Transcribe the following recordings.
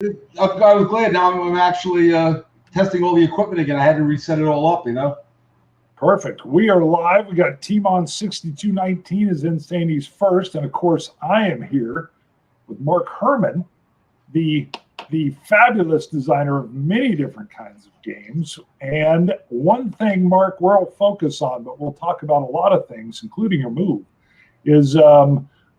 I was glad. Now I'm actually testing all the equipment again. I had to reset it all up, Perfect. We are live. We got T-Mon 6219 is in saying he's first. And of course, I am here with Mark Herman, the fabulous designer of many different kinds of games. And one thing, Mark, we'll focus on, but we'll talk about a lot of things, including your move, is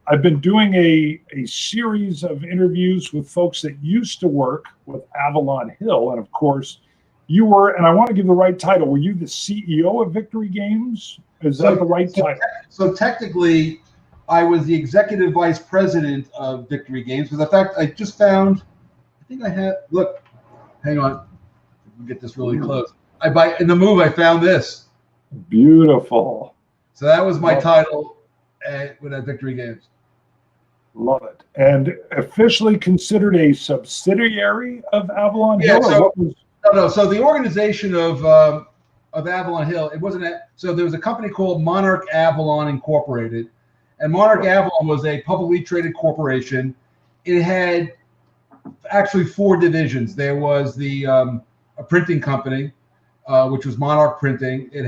I've been doing a series of interviews with folks that used to work with Avalon Hill. And of course, you were, and I want to give the right title, were you the CEO of Victory Games? Is that the right title? So technically, I was the executive vice president of Victory Games. Because in fact, I just found, I think I had, look, hang on, let me get this really close. In the move, I found this. Beautiful. So that was my title at Victory Games. Love it. And officially considered a subsidiary of Avalon Hill? No. So the organization of Avalon Hill, it wasn't so there was a company called Monarch Avalon Incorporated, and Monarch Avalon was a publicly traded corporation. It had actually 4 divisions. There was a printing company, which was Monarch Printing. It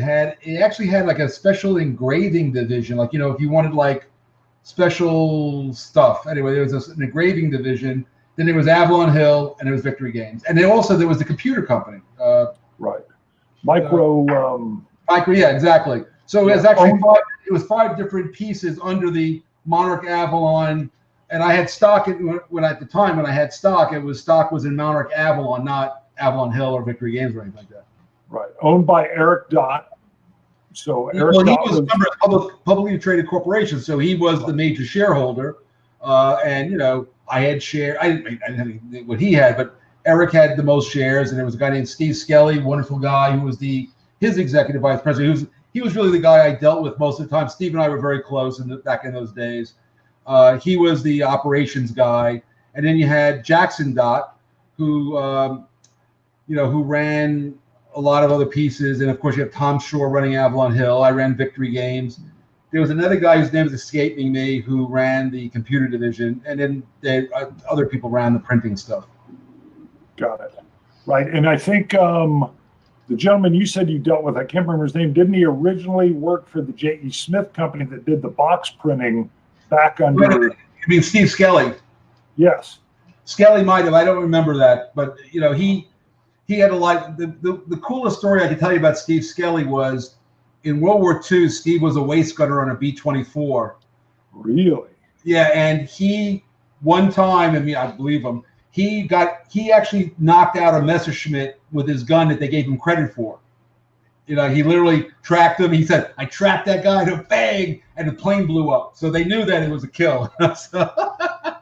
actually had like a special engraving division, like if you wanted like special stuff. Anyway, there was an engraving division. Then there was Avalon Hill, and there was Victory Games, and then also there was the computer company. Right. Micro, yeah, exactly. So it was actually 5 different pieces under the Monarch Avalon, and I had stock at the time when I had stock, stock was in Monarch Avalon, not Avalon Hill or Victory Games or anything like that. Right. Owned by Eric Dott. So he was a member of publicly traded corporation, so he was the major shareholder, and I had share. I didn't have what he had, but Eric had the most shares, and there was a guy named Steve Skelly, wonderful guy, who was his executive vice president. He was really the guy I dealt with most of the time. Steve and I were very close back in those days. He was the operations guy, and then you had Jackson Dott, who who ran a lot of other pieces, and of course you have Tom Shore running Avalon Hill. I ran Victory Games. There was another guy whose name is escaping me who ran the computer division, and then other people ran the printing stuff. Got it. Right. And I think the gentleman you said you dealt with, I can't remember his name, didn't he originally work for the J.E. Smith company that did the box printing back under... You mean Steve Skelly? Yes. Skelly might have. I don't remember that. But, he had a lot... The coolest story I can tell you about Steve Skelly was in World War II, Steve was a waist gunner on a B-24. Really? Yeah, and one time, I believe him, he actually knocked out a Messerschmitt with his gun that they gave him credit for. He literally tracked him. He said, "I tracked that guy," and bang, and the plane blew up. So they knew that it was a kill.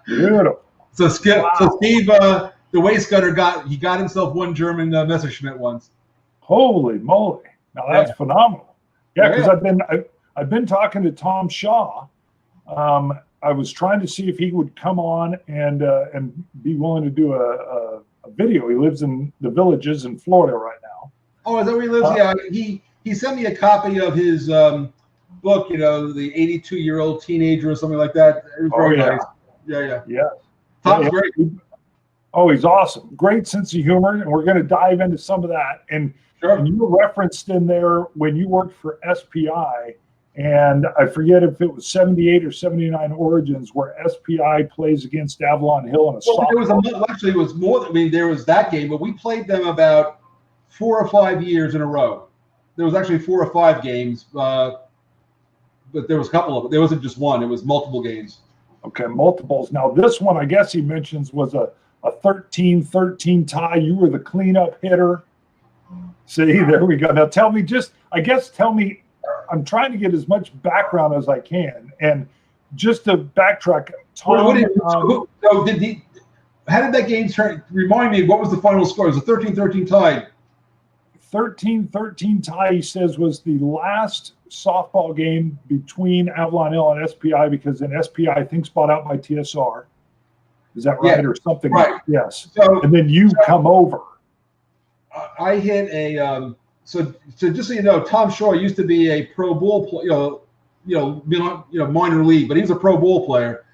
Beautiful. So Steve, the waist gunner got himself one German Messerschmitt once. Holy moly! Now that's phenomenal. Yeah, because I've been talking to Tom Shaw. I was trying to see if he would come on and be willing to do a video. He lives in the Villages in Florida right now. Oh, is that where he lives? Yeah, he sent me a copy of his book. The 82-year-old teenager or something like that. It was very nice. Yeah. Tom's great. Oh, he's awesome. Great sense of humor, and we're going to dive into some of that. And you referenced in there when you worked for SPI, and I forget if it was 78 or 79 Origins where SPI plays against Avalon Hill in a softball. Actually, it was more. There was that game, but we played them about 4 or 5 years in a row. There was actually 4 or 5 games, but there was a couple of them. There wasn't just one. It was multiple games. Okay, multiples. Now, this one, I guess he mentions, was a 13-13 tie. You were the cleanup hitter. See, there we go. Now tell me, I'm trying to get as much background as I can. And just to backtrack, Tom. How did that game turn? Remind me, what was the final score? It was a 13-13 tie. 13-13 tie, he says, was the last softball game between Avalon Hill and SPI, because then SPI, I think, bought out by TSR. Is that right? Or something? Right. Yes. And then you come over. I hit a so just so you know, Tom Shaw used to be a pro ball player, minor league, but he was a pro ball player.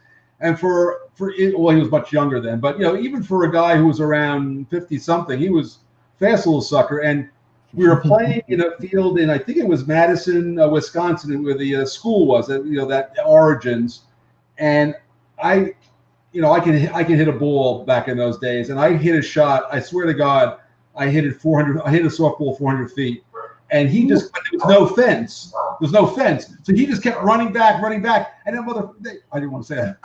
And well, he was much younger then, but even for a guy who was around 50 something, he was fast little sucker. And we were playing in a field in, I think it was Madison, Wisconsin, where the school was, that Origins. And I can hit a ball back in those days, and I hit a shot. I swear to God, I hit it 400. I hit a softball 400 feet, and he just there was no fence. There's no fence, so he just kept running back, and that I didn't want to say that.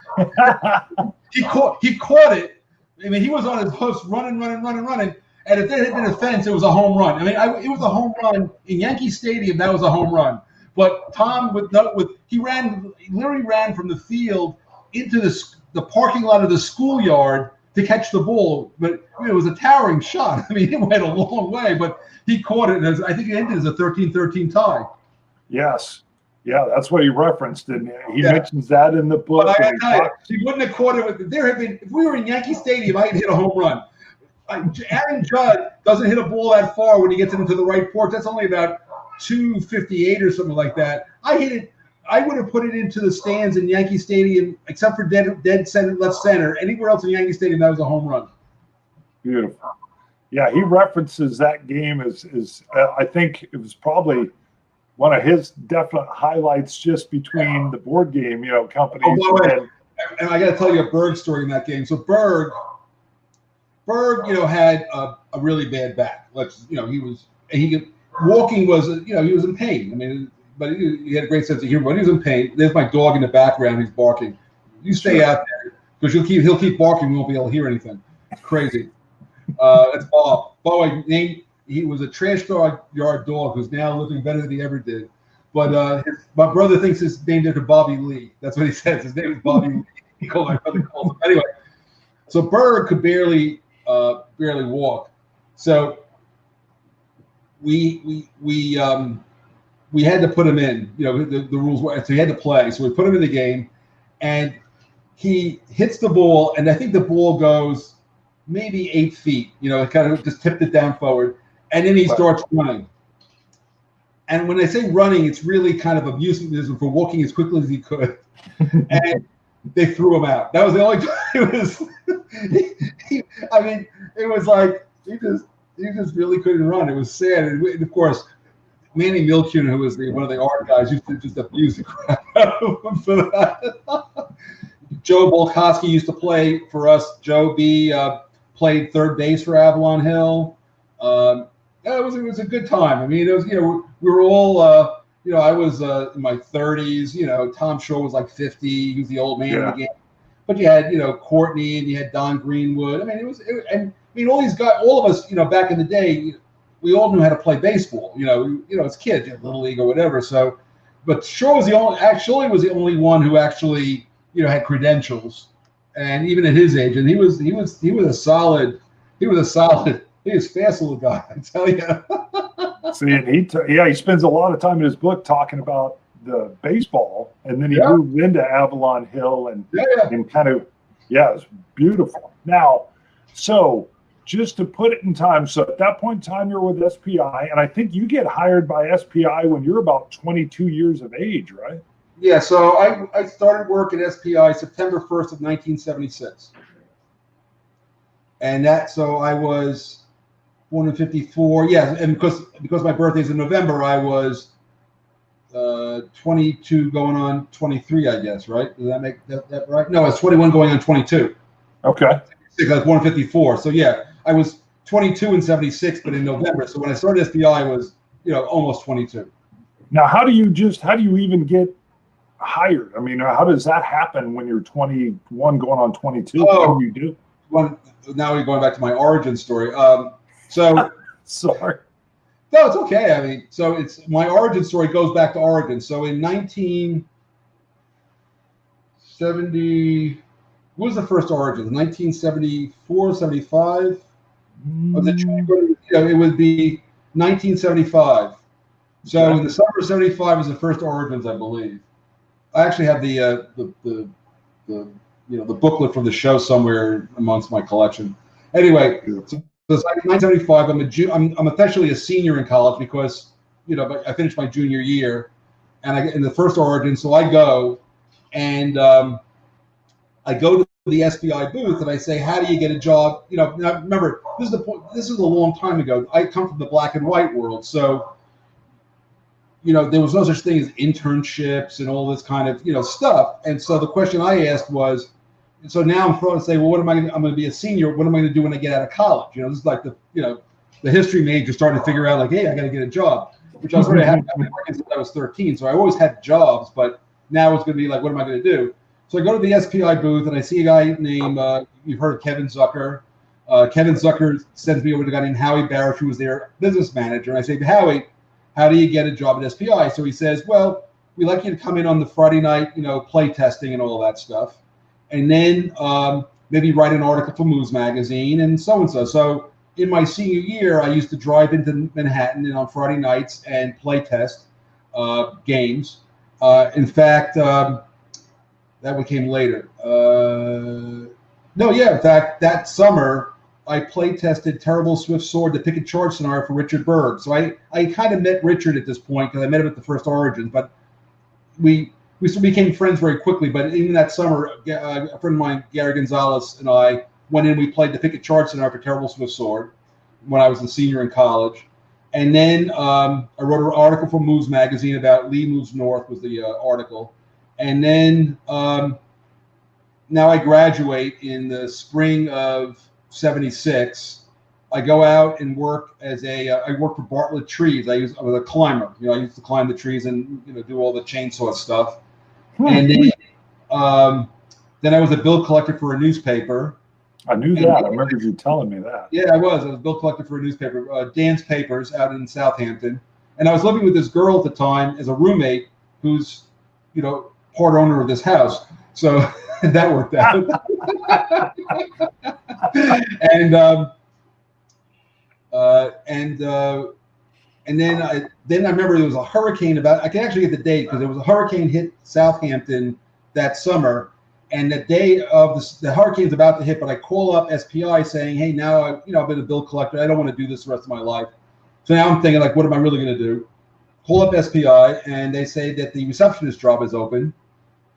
he caught it. I mean, he was on his hooves, running, and if there had been a fence, it was a home run. I mean, it was a home run in Yankee Stadium. That was a home run. But Tom he literally ran from the field into the parking lot of the schoolyard to catch the ball. But it was a towering shot. I mean, it went a long way, but he caught it. And I think it ended as a 13-13 tie. Yes. Yeah, that's what he referenced, and he mentions that in the book. But I tell you, he wouldn't have caught it. If we were in Yankee Stadium, I'd hit a home run. Aaron Judd doesn't hit a ball that far when he gets into the right porch. That's only about 258 or something like that. I hit it. I would have put it into the stands in Yankee Stadium, except for dead center, left center. Anywhere else in Yankee Stadium, that was a home run. Beautiful. Yeah, he references that game as I think it was probably one of his definite highlights, just between the board game, companies. And I got to tell you a Berg story in that game. So Berg, had a really bad back. Walking was, he was in pain. I mean, but he had a great sense of humor. But he was in pain. There's my dog in the background. He's barking. You stay out there because he'll keep barking. We won't be able to hear anything. It's crazy. That's Bob. Bob, he was a trash yard dog who's now living better than he ever did. But my brother thinks his name is Bobby Lee. That's what he says. His name is Bobby Lee. He called my brother. Anyway, so Berg could barely walk. So we had to put him in. The rules were, so he had to play. So we put him in the game, and he hits the ball, and I think the ball goes maybe 8 feet. It kind of just tipped it down forward, and then he starts running. And when I say running, it's really kind of a euphemism for walking as quickly as he could. And they threw him out. That was the only time it was. It was like he just really couldn't run. It was sad. And of course, Manny Milkuhn, who was one of the art guys, used to just abuse the crap out of him for that. Joe Bolkowski used to play for us. Joe B played third base for Avalon Hill. It was a good time. I mean, it was we were all I was in my 30s. Tom Shaw was like 50. He was the old man in the game. But you had Courtney, and you had Don Greenwood. I mean, all these guys, all of us, back in the day, we all knew how to play baseball. As kids, Little League or whatever. So, but Shaw was the only one who actually had credentials, and even at his age, and he was a solid. He was a fast little guy, I tell you. See, and he spends a lot of time in his book talking about the baseball, and then he moved into Avalon Hill and kind of, it's beautiful. Now, so just to put it in time, so at that point in time, you're with SPI, and I think you get hired by SPI when you're about 22 years of age, right? Yeah, so I started work at SPI September 1st of 1976. And so I was born in 54. Yeah, and because my birthday's in November, I was 22 going on 23, I guess, right? Does that make that right? No, I was 21 going on 22. Okay. I was born in 54. So yeah, I was 22 in 76, but in November. So when I started SPI, I was, almost 22. Now, how do you even get hired? I mean, how does that happen when you're 21 going on 22? What do you do? Now we're going back to my origin story. So sorry. No, it's okay. I mean, so it's my origin story goes back to Oregon. So in 1970, what was the first origin? 1974, 75? It would be 1975. So in the summer of 75 was the first origins, I believe. I actually have the booklet from the show somewhere amongst my collection. Anyway, so it's like 1975. I'm officially a senior in college because I finished my junior year, and I get in the first origin. So I go, and I go to the SPI booth and I say, how do you get a job? You know, now remember, this is the point. This is a long time ago. I come from the black and white world, so you know there was no such thing as internships and all this kind of stuff. And so the question I asked was, and so now I'm trying to say, well, what am I going to? I'm going to be a senior. What am I going to do when I get out of college? You know, this is like the history major starting to figure out like, hey, I got to get a job, which I was already having. I've been working since I was 13, so I always had jobs, but now it's going to be like, what am I going to do? So I go to the SPI booth and I see a guy named, you've heard of Kevin Zucker. Kevin Zucker sends me over to a guy named Howie Barish, who was their business manager. And I say, Howie, how do you get a job at SPI? So he says, well, we'd like you to come in on the Friday night, play testing and all that stuff. And then maybe write an article for Moves Magazine and so. So in my senior year, I used to drive into Manhattan and on Friday nights and play test games. In fact, that one came later. In fact, that summer, I play tested Terrible Swift Sword, the pick and charge scenario for Richard Berg. So I kind of met Richard at this point because I met him at the first Origins, but we became friends very quickly. But in that summer, a friend of mine, Gary Gonzalez, and I went in. We played the pick and charge scenario for Terrible Swift Sword when I was a senior in college. And then I wrote an article for Moves Magazine about Lee Moves North was the article. And then now I graduate in the spring of '76. I go out and work as I work for Bartlett Trees. I was a climber. I used to climb the trees and do all the chainsaw stuff. And then I was a bill collector for a newspaper. I knew that. I remember you telling me that. Yeah, I was. I was a bill collector for a newspaper, Dan's Papers, out in Southampton. And I was living with this girl at the time as a roommate who's, part owner of this house. So that worked out. And then I remember there was a hurricane I can actually get the date because there was a hurricane hit Southampton that summer. And the day of the hurricane's about to hit, but I call up SPI saying, hey, now I've been a bill collector. I don't want to do this the rest of my life. So now I'm thinking, like, what am I really going to do? Call up SPI, and they say that the receptionist job is open.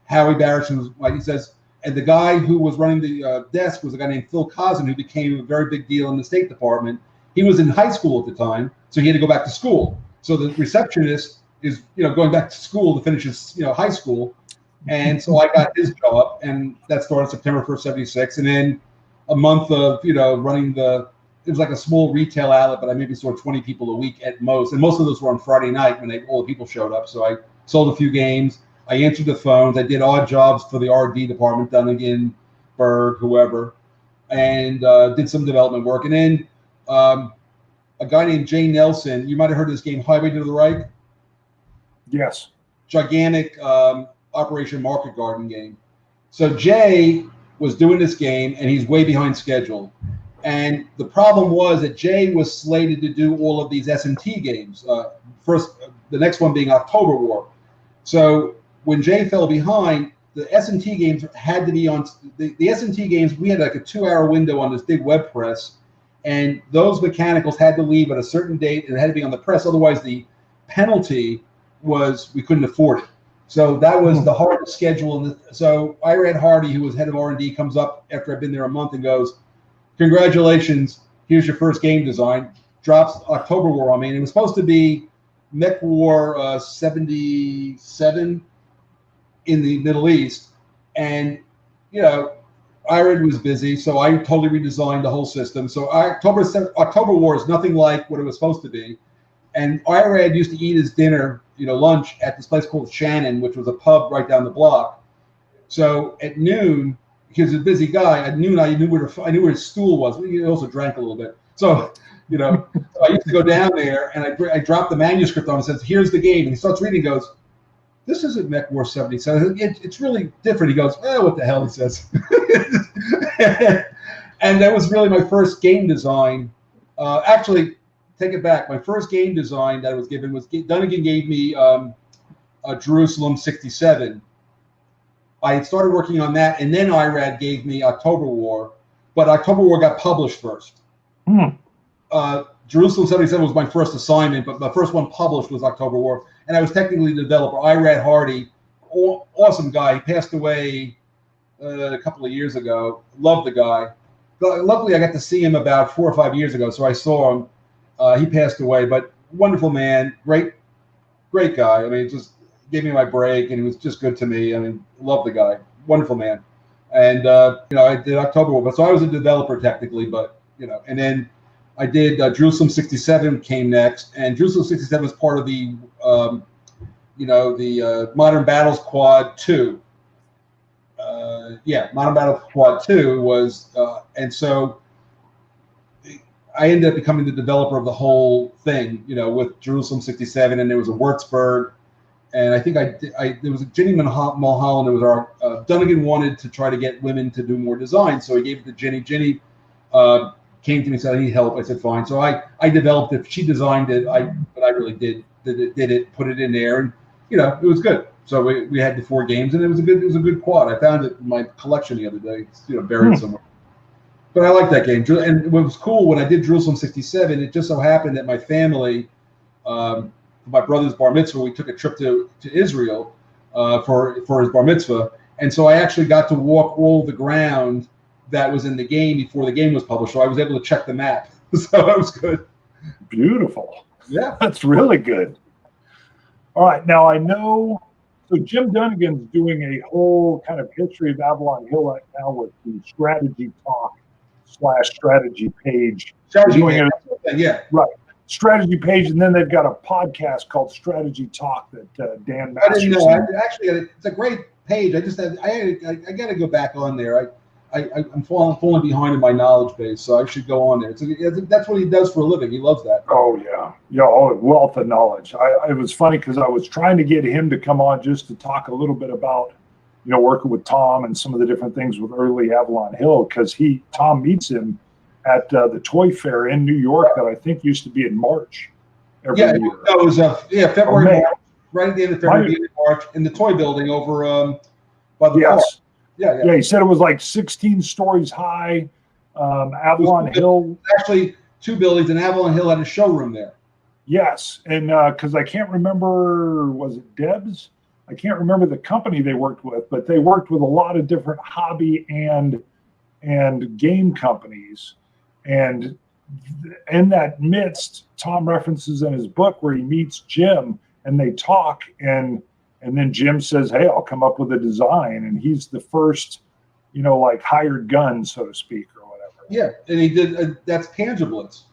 Howie Barish, he says, and the guy who was running the desk was a guy named Phil Cousin, who became a very big deal in the State Department. He was in high school at the time, so he had to go back to school. So the receptionist is, going back to school to finish his, high school. And so I got his job, and that started September 1st, '76. And then a month of, running it was like a small retail outlet, but I maybe saw 20 people a week at most. And most of those were on Friday night when all the people showed up. So I sold a few games. I answered the phones. I did odd jobs for the RD department, Dunnigan, Berg, whoever, and did some development work. And then a guy named Jay Nelson, you might have heard of this game, Highway to the Right? Yes. Gigantic Operation Market Garden game. So Jay was doing this game, and he's way behind schedule. And the problem was that Jay was slated to do all of these S&T games. First, the next one being October War. So when Jay fell behind, the S&T games had to be on the S&T games. We had like a 2-hour window on this big web press, and those mechanicals had to leave at a certain date, and it had to be on the press. Otherwise, the penalty was we couldn't afford it. So that was the hardest schedule. And so Irad Hardy, who was head of R&D, comes up after I've been there a month and goes, congratulations, here's your first game design. Drops October War on me. And it was supposed to be Mech War 77 in the Middle East. And, Irad was busy, so I totally redesigned the whole system. So October War is nothing like what it was supposed to be. And Irad used to eat his dinner, lunch at this place called Shannon, which was a pub right down the block. So at noon, he was a busy guy. At noon, I knew where his stool was. He also drank a little bit. So, so I used to go down there, and I dropped the manuscript on him and says, here's the game. And he starts reading, goes, this isn't Mech War 77. It's really different. He goes, what the hell, he says. And that was really my first game design. Actually, take it back. My first game design that I was given was Dunnigan gave me a Jerusalem 67. I had started working on that, and then Irad gave me October War, but October War got published first. Jerusalem 77 was my first assignment, but the first one published was October War, and I was technically the developer. Irad Hardy, awesome guy. He passed away a couple of years ago. Love the guy. Luckily, I got to see him about 4 or 5 years ago, so I saw him. He passed away, but wonderful man, great guy. I mean, just gave me my break, and he was just good to me. I mean, love the guy, wonderful man. And I did October, but so I was a developer technically, but and then I did Jerusalem 67 came next, and Jerusalem 67 was part of the the Modern Battles Quad 2. Modern Battles Quad 2 was, and so I ended up becoming the developer of the whole thing, with Jerusalem 67, and there was a Würzburg, and I think there was a Ginny Mulholland. It was our Dunnigan wanted to try to get women to do more design, so he gave it to Ginny. Ginny came to me and said, "I need help." I said, "Fine." So I developed it. She designed it. But I really did it, put it in there, and it was good. So we had the 4 games, and it was a good quad. I found it in my collection the other day. It's buried somewhere. But I like that game. And what was cool when I did Jerusalem 67, it just so happened that my family, for my brother's bar mitzvah, we took a trip to Israel for his bar mitzvah, and so I actually got to walk all the ground that was in the game before the game was published. So I was able to check the map. So that was good. Beautiful. Yeah, that's really good. All right, now I know. So Jim Dunnigan's doing a whole kind of history of Avalon Hill right now with the strategy talk / strategy page. Yeah. Right. Strategy page, and then they've got a podcast called Strategy Talk that Dan Masterson. I didn't know. Actually, it's a great page. I got to go back on there. I'm falling behind in my knowledge base, so I should go on there. That's what he does for a living. He loves that. Oh yeah, a wealth of knowledge. It was funny because I was trying to get him to come on just to talk a little bit about, working with Tom and some of the different things with early Avalon Hill, because Tom meets him at the toy fair in New York that I think used to be in March every year. It was February, March, right at the end of February, March, in the toy building over by the park. Yeah, he said it was like 16 stories high. Avalon Hill. Actually, 2 buildings, and Avalon Hill had a showroom there. Yes, and because I can't remember, was it Deb's? I can't remember the company they worked with, but they worked with a lot of different hobby and game companies. And in that midst, Tom references in his book where he meets Jim and they talk, and then Jim says, "Hey, I'll come up with a design," and he's the first, like hired gun, so to speak, or whatever. Yeah, and he did. That's Panzer Blitz.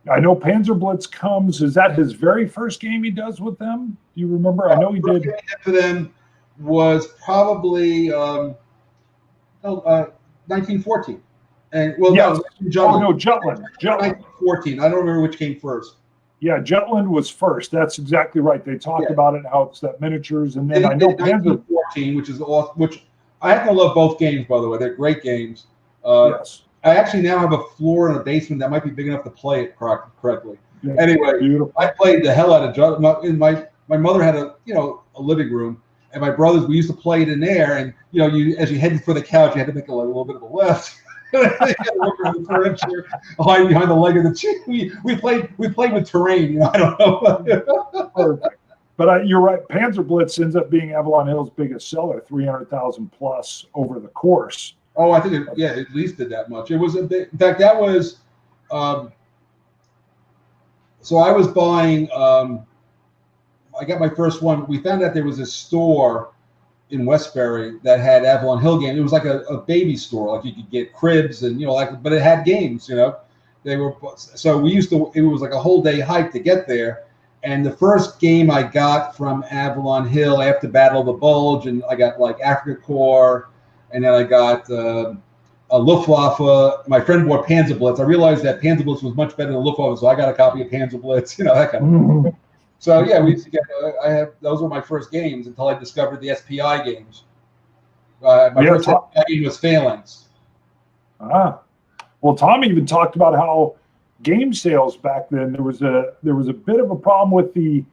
I know Panzer Blitz comes. Is that his very first game he does with them? Do you remember? I know he did. Game he did for them was probably 1914, and Jutland. Jutland. 1914. I don't remember which came first. Yeah, Jutland was first. That's exactly right. They talked about it, how it's that miniatures, and then I know Panzer 14, which I happen to love both games, by the way. They're great games. Yes. I actually now have a floor in a basement that might be big enough to play it correctly. Yeah, anyway, beautiful. I played the hell out of Jutland. My mother had a living room, and my brothers, we used to play it in there. And as you headed for the couch, you had to make a little bit of a left. Work around the furniture, hide behind the leg of the chair. We played with terrain. I don't know. Perfect. But you're right. Panzer Blitz ends up being Avalon Hill's biggest seller, 300,000 plus over the course. Oh, I think it at least did that much. It was in fact, that was. So I was buying. I got my first one. We found out there was a store in Westbury that had Avalon Hill games. It was like a baby store, like you could get cribs and but it had games. They were, so we used to. It was like a whole day hike to get there. And the first game I got from Avalon Hill after Battle of the Bulge, and I got like Africa Corps, and then I got a Luftwaffe. My friend bought Panzer Blitz. I realized that Panzer Blitz was much better than Luftwaffe, so I got a copy of Panzer Blitz. That kind of. So yeah, we used to get. Those were my first games until I discovered the SPI games. My first SPI game was Phalanx. Well, Tom even talked about how game sales back then there was a bit of a problem with the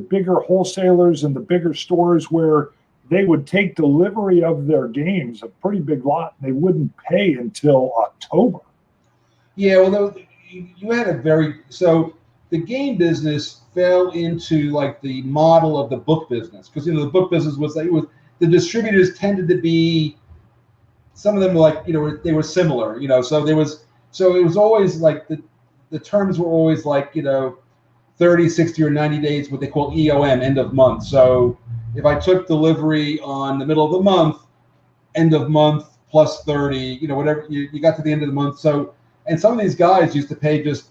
bigger wholesalers and the bigger stores where they would take delivery of their games, a pretty big lot, and they wouldn't pay until October. Yeah, well, you had so the game business fell into like the model of the book business, because the book business was the distributors tended to be, some of them like, they were similar, so it was always like the terms were always like, 30, 60, or 90 days, what they call EOM, end of month. So if I took delivery on the middle of the month, end of month plus 30, whatever, you got to the end of the month. So, and some of these guys used to pay just,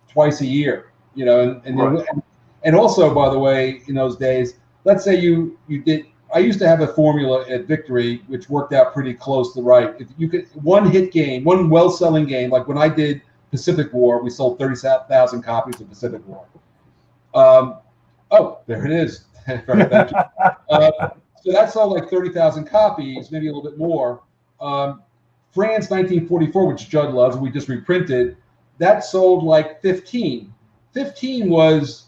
twice a year, and also, by the way, in those days, let's say you did, I used to have a formula at Victory, which worked out pretty close to right. If you could, one hit game, one well-selling game, like when I did Pacific War, we sold 30,000 copies of Pacific War. Oh, there it is. Thank you. So that sold like 30,000 copies, maybe a little bit more. France 1944, which Judd loves, we just reprinted, that sold like 15. 15 was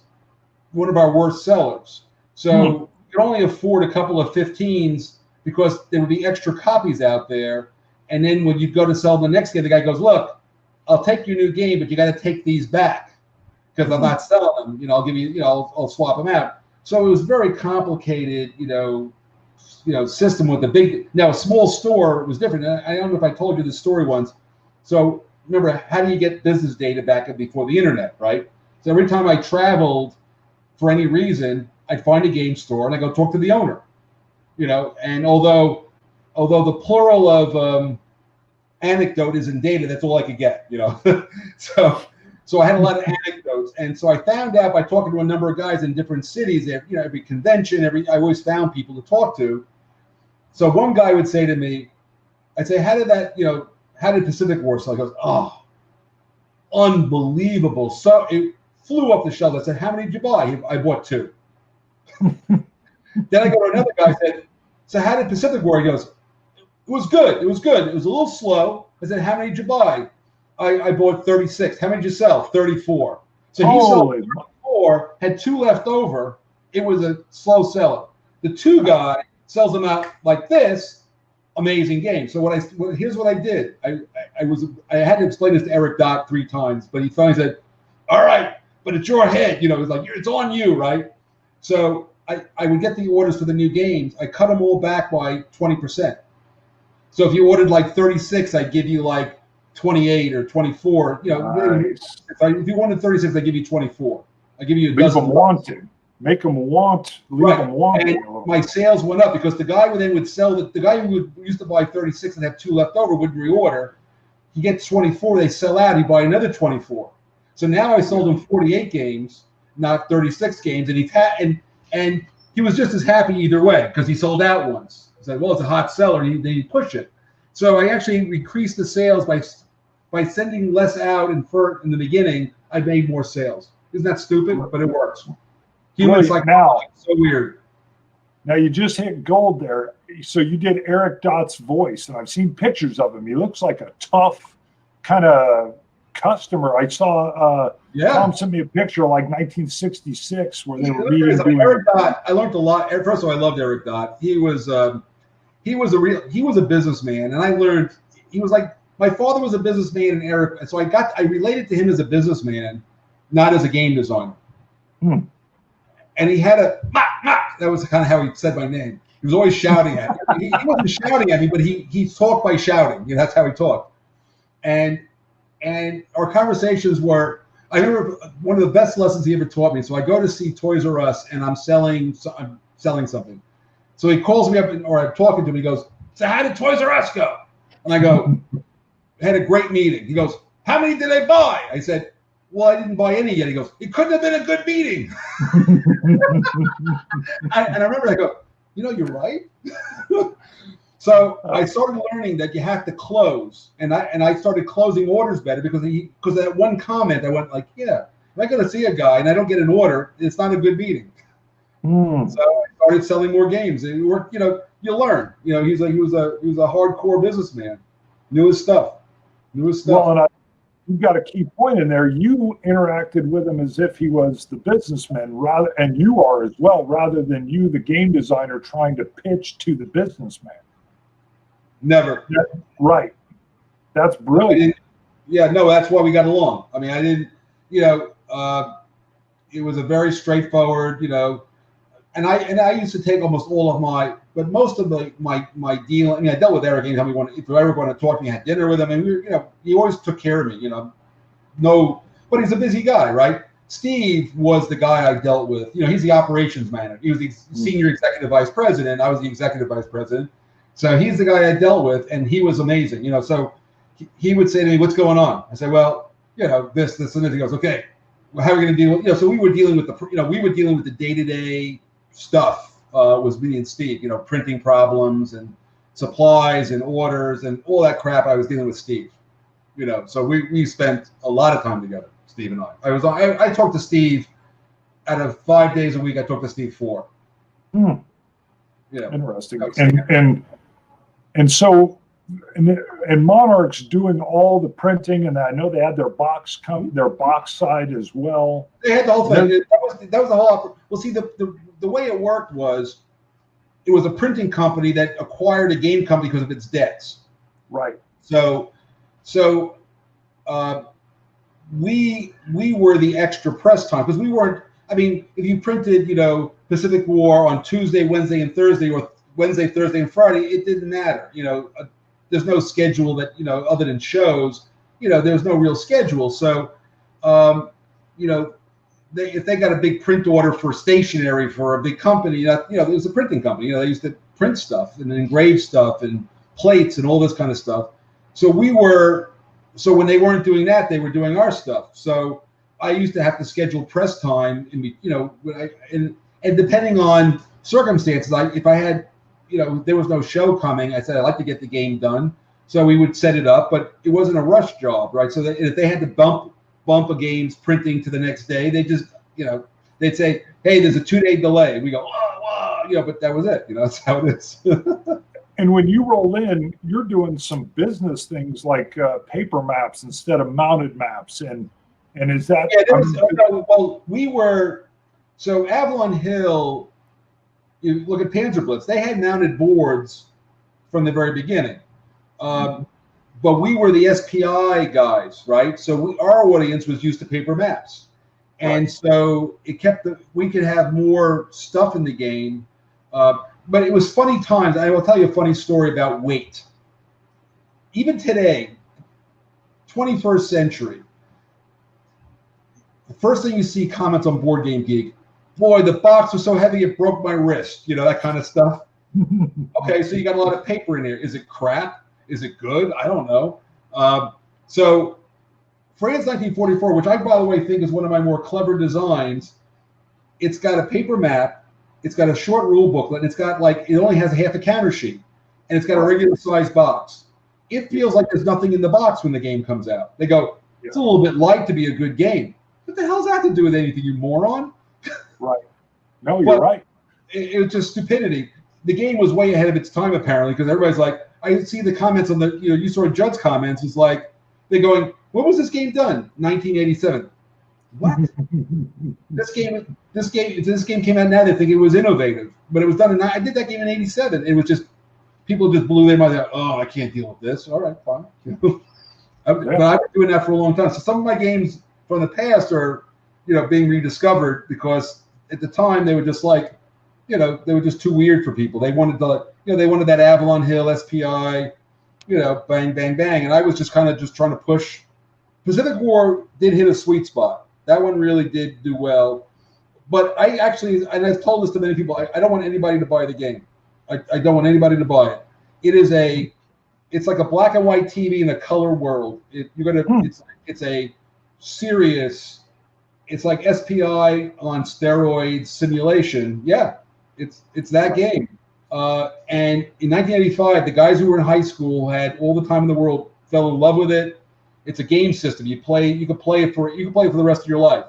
one of our worst sellers. So you could only afford a couple of 15s because there would be extra copies out there. And then when you go to sell the next game, the guy goes, look, I'll take your new game, but you got to take these back because I'm not selling them. I'll give you, I'll swap them out. So it was very complicated, system with the big. Now a small store was different. I don't know if I told you this story once. So remember, how do you get business data back before the internet, right? So every time I traveled for any reason, I'd find a game store and I go talk to the owner, And although the plural of anecdote is in data, that's all I could get, So I had a lot of anecdotes, and so I found out by talking to a number of guys in different cities. Every convention, I always found people to talk to. So one guy would say to me, I'd say, how did Pacific War sell? He goes, oh, unbelievable. So it flew off the shelf. I said, how many did you buy? I bought 2. Then I go to another guy, I said, so how did Pacific War? He goes, it was good. It was good. It was a little slow. I said, how many did you buy? I bought 36. How many did you sell? 34. So he sold 34, had 2 left over. It was a slow seller. The 2 guy sells them out like this. Amazing game. So here's what I did. I had to explain this to Eric Dott 3 times, but he finally said, all right, but it's your head. It's like, it's on you, right? So I would get the orders for the new games. I cut them all back by 20%. So if you ordered like 36, I'd give you like 28 or 24. Nice. If you wanted 36, I give you 24. I give you a dozen. Make them want. Leave them wanting. And my sales went up because the guy would sell the guy who used to buy 36 and have 2 left over would reorder. He gets 24. They sell out. He buy another 24. So now I sold him 48 games, not 36 games, and and he was just as happy either way because he sold out once. He said, well, it's a hot seller. He push it. So I actually increased the sales by sending less out in the beginning. I made more sales. Isn't that stupid? But it works. Humans like now, so weird. Now you just hit gold there. So you did Eric Dott's voice, and I've seen pictures of him. He looks like a tough kind of customer. I saw Tom sent me a picture of like 1966 where they were meeting. Eric Dott, I learned a lot. First of all, I loved Eric Dott. He was a businessman, and I learned he was like, my father was a businessman, and Eric, so I related to him as a businessman, not as a game designer. And he had that was kind of how he said my name. He was always shouting at me. He wasn't shouting at me, but he talked by shouting. That's how he talked. And our conversations were, I remember one of the best lessons he ever taught me. So I go to see Toys R Us, and I'm selling something. So he calls me up, or I'm talking to him. He goes, so how did Toys R Us go? And I go, had a great meeting. He goes, how many did they buy? I said, well, I didn't buy any yet. He goes, it couldn't have been a good meeting. And I remember, I go, you're right. So I started learning that you have to close, and I started closing orders better because of that one comment. I went like, yeah, if I go to see a guy and I don't get an order, it's not a good meeting. So I started selling more games. It worked. You learn. He was a hardcore businessman. Knew his stuff. Well, and you've got a key point in there. You interacted with him as if he was the businessman, and you are as well, rather than you, the game designer, trying to pitch to the businessman. Never. Right. That's brilliant. That's why we got along. I mean, I didn't. It was a very straightforward. And I used to take almost all of most of my deal. I mean, I dealt with Eric anytime if you ever want to talk to me, I had dinner with him, and he always took care of me. But he's a busy guy, right? Steve was the guy I dealt with. He's the operations manager. He was the senior executive vice president. I was the executive vice president. So he's the guy I dealt with, and he was amazing. So he would say to me, "What's going on?" I say, "Well, this, and this." He goes, "Okay, well, how are we going to deal with?" So we were dealing with the day-to-day stuff. Was me and Steve. Printing problems and supplies and orders and all that crap. I was dealing with Steve. So we spent a lot of time together, Steve and I. I talked to Steve out of 5 days a week. I talked to Steve 4. Interesting. And so Monarch's doing all the printing, and I know they had their box side as well. They had the whole thing. That was the whole. Well, see, the way it worked was, it was a printing company that acquired a game company because of its debts. Right. So we were the extra press time, because we weren't. I mean, if you printed, Pacific War on Tuesday, Wednesday, and Thursday, or Wednesday, Thursday, and Friday, it didn't matter. There's no schedule that, other than shows. There's no real schedule. So, if they got a big print order for stationery for a big company, it was a printing company. They used to print stuff and engrave stuff and plates and all this kind of stuff. So when they weren't doing that, they were doing our stuff. So I used to have to schedule press time, and depending on circumstances, if I had, there was no show coming, I said I'd like to get the game done. So we would set it up, but it wasn't a rush job, right? So that if they had to bump a game's printing to the next day, they just, they'd say, "Hey, there's a 2-day delay." We go, "Whoa," but that was it. That's how it is. And when you roll in, you're doing some business things like paper maps instead of mounted maps, and is that? Yeah, so Avalon Hill. You look at Panzerblitz; they had mounted boards from the very beginning, but we were the SPI guys, right? So our audience was used to paper maps, and so we could have more stuff in the game. But it was funny times. I will tell you a funny story about weight. Even today, 21st century, the first thing you see comments on Board Game Geek, "Boy, the box was so heavy it broke my wrist," that kind of stuff. Okay, so you got a lot of paper in there. Is it crap? Is it good? I don't know. So France 1944, which I, by the way, think is one of my more clever designs, it's got a paper map. It's got a short rule booklet. It's got it only has half a counter sheet, and it's got a regular sized box. It feels like there's nothing in the box when the game comes out. They go, "It's a little bit light to be a good game." What the hell's that to do with anything, you moron? Right. No, you're right. It was just stupidity. The game was way ahead of its time, apparently, because everybody's like, I see the comments on the, you saw Judd's comments. It's like, they're going, "When was this game done?" 1987. What? This game came out now. They think it was innovative, but it was done I did that game in '87. It was just, people just blew their mind out. "Oh, I can't deal with this." All right, fine. But I've been doing that for a long time. So some of my games from the past are, being rediscovered, because at the time they were just like, they were just too weird for people. They wanted they wanted that Avalon Hill SPI, bang, bang, bang. And I was just kind of just trying to push. Pacific War did hit a sweet spot. That one really did do well. But I actually, and I've told this to many people, I don't want anybody to buy the game. I don't want anybody to buy it. It's like a black and white TV in a color world. It's a serious, it's like SPI on steroids simulation. Yeah, it's that game. And in 1985, the guys who were in high school had all the time in the world, fell in love with it. It's a game system. You can play it for the rest of your life.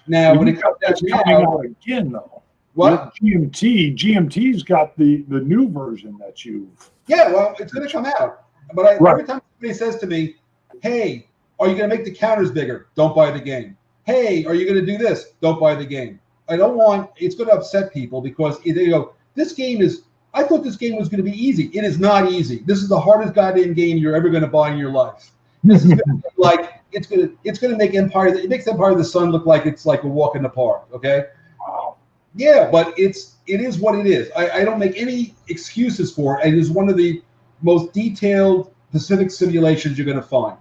Now, when it comes coming out again, though. What? GMT's got the new version that you've. Yeah, well, it's going to come out. But every time somebody says to me, "Hey, are you going to make the counters bigger?" Don't buy the game. "Hey, are you going to do this?" Don't buy the game. It's going to upset people, because they go, "This game is, I thought this game was going to be easy." It is not easy. This is the hardest goddamn game you're ever going to buy in your life. This is going to be like, it's going to make it makes Empire of the Sun look like it's like a walk in the park. Okay. Wow. Yeah, but it is what it is. I don't make any excuses for it. It is one of the most detailed Pacific simulations you're going to find.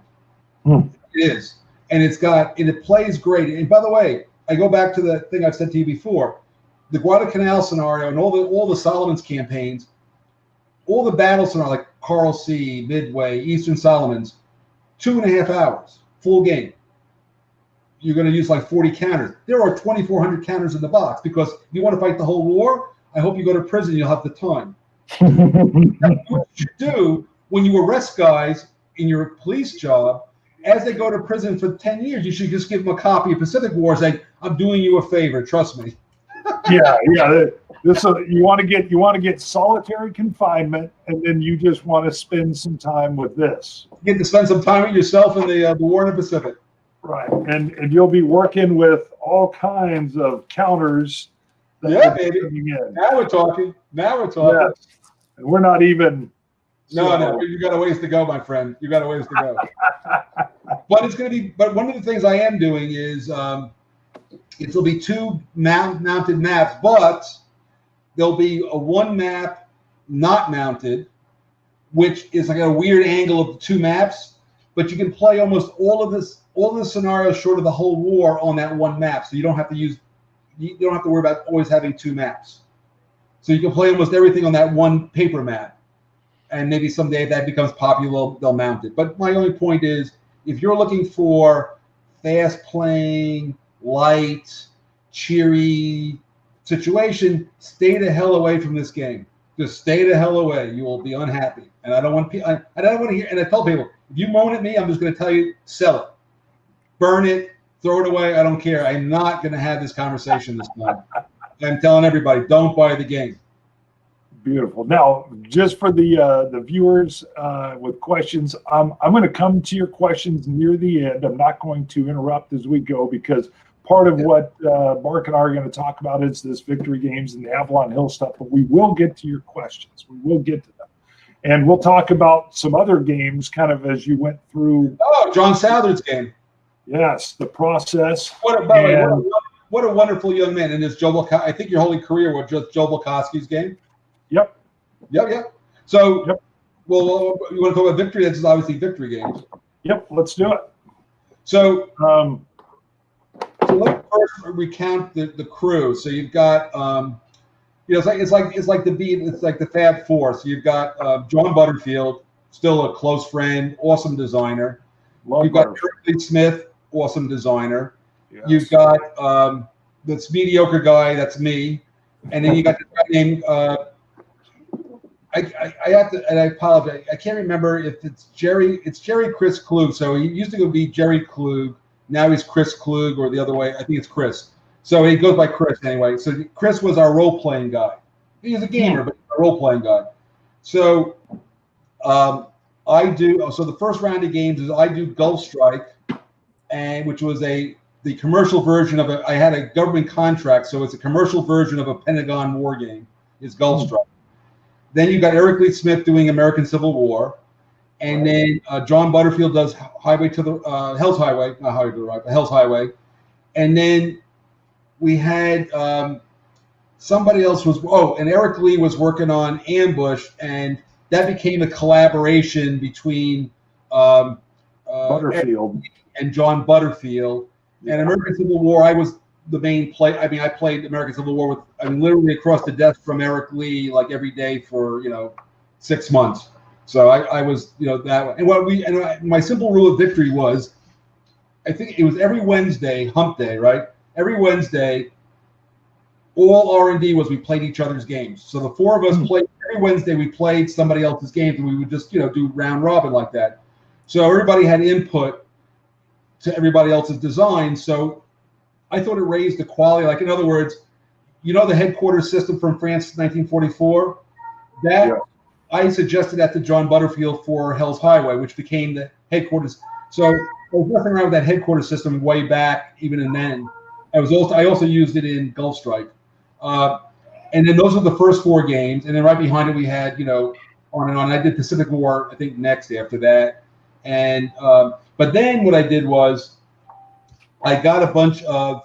It is, and it plays great. And by the way, I go back to the thing I've said to you before, the Guadalcanal scenario and all the Solomons campaigns, all the battle scenario like Coral Sea, Midway, Eastern Solomons, 2.5 hours, full game. You're going to use like 40 counters. There are 2,400 counters in the box because if you want to fight the whole war, I hope you go to prison. You'll have the time. That's what you do when you arrest guys in your police job. As they go to prison for 10 years, you should just give them a copy of Pacific War saying, I'm doing you a favor, trust me. Yeah. This you want to get solitary confinement, and then you just want to spend some time with this. You get to spend some time with yourself in the war in the Pacific. Right, and you'll be working with all kinds of counters. Yeah, baby. Now we're talking. Yes. And we're not even. No, you got a ways to go, my friend. You got a ways to go. But it's going to be. But one of the things I am doing is it'll be 2 mounted maps, but there'll be a 1 map not mounted, which is like a weird angle of the 2 maps. But you can play almost all of the scenarios short of the whole war on that 1 map, so you don't have to worry about always having 2 maps. So you can play almost everything on that 1 paper map. And maybe someday if that becomes popular, they'll mount it. But my only point is, if you're looking for fast playing, light, cheery situation, stay the hell away from this game. Just stay the hell away. You will be unhappy. And I don't want to hear. And I tell people, if you moan at me, I'm just going to tell you, sell it, burn it, throw it away. I don't care. I'm not going to have this conversation this time. I'm telling everybody, don't buy the game. Beautiful. Now, just for the viewers with questions, I'm going to come to your questions near the end. I'm not going to interrupt as we go because part of what Mark and I are going to talk about is this victory games and the Avalon Hill stuff, but we will get to your questions. We will get to them. And we'll talk about some other games kind of as you went through. Oh, John Southard's game. Yes, the process. What a wonderful young man. And this I think your whole career was just Joe Bukowski's game. Yep. So, well, you want to talk about victory? That's obviously victory games. Yep, let's do it. So, so let's first recount the crew. So you've got, it's like the Fab Four. So you've got John Butterfield, still a close friend, awesome designer. You've got Eric Smith, awesome designer. Yes. You've got this mediocre guy, that's me, and then you got the guy named. I have to, and I apologize. I can't remember if it's Jerry. It's Jerry Chris Klug. So he used to be Jerry Klug. Now he's Chris Klug, or the other way. I think it's Chris. So he goes by Chris anyway. So Chris was our role-playing guy. He's a gamer, but a role-playing guy. So I do. So the first round of games is I do Gulf Strike, and which was the commercial version of I had a government contract, so it's a commercial version of a Pentagon war game. It's Gulf Strike. Then you got Eric Lee Smith doing American Civil War, and then John Butterfield does Highway to the Hell's Highway, not Highway to the Right, but Hell's Highway, and then we had somebody else and Eric Lee was working on Ambush, and that became a collaboration between Butterfield and John Butterfield. And American Civil War, I was the main play. I mean, I played American Civil War with literally across the desk from Eric Lee, like every day for 6 months. So I was that way. And my simple rule of victory was, I think it was every Wednesday, Hump Day, right? Every Wednesday, all R&D was we played each other's games. So the 4 of us played every Wednesday. We played somebody else's games, and we would just do round robin like that. So everybody had input to everybody else's design. So I thought it raised the quality. Like, in other words, the headquarters system from France, 1944. I suggested that to John Butterfield for Hell's Highway, which became the headquarters. So there was nothing wrong with that headquarters system way back, even in then. I also used it in Gulf Strike, and then those are the first 4 games, and then right behind it we had on and on. I did Pacific War, I think, next after that, and but then what I did was I got a bunch of.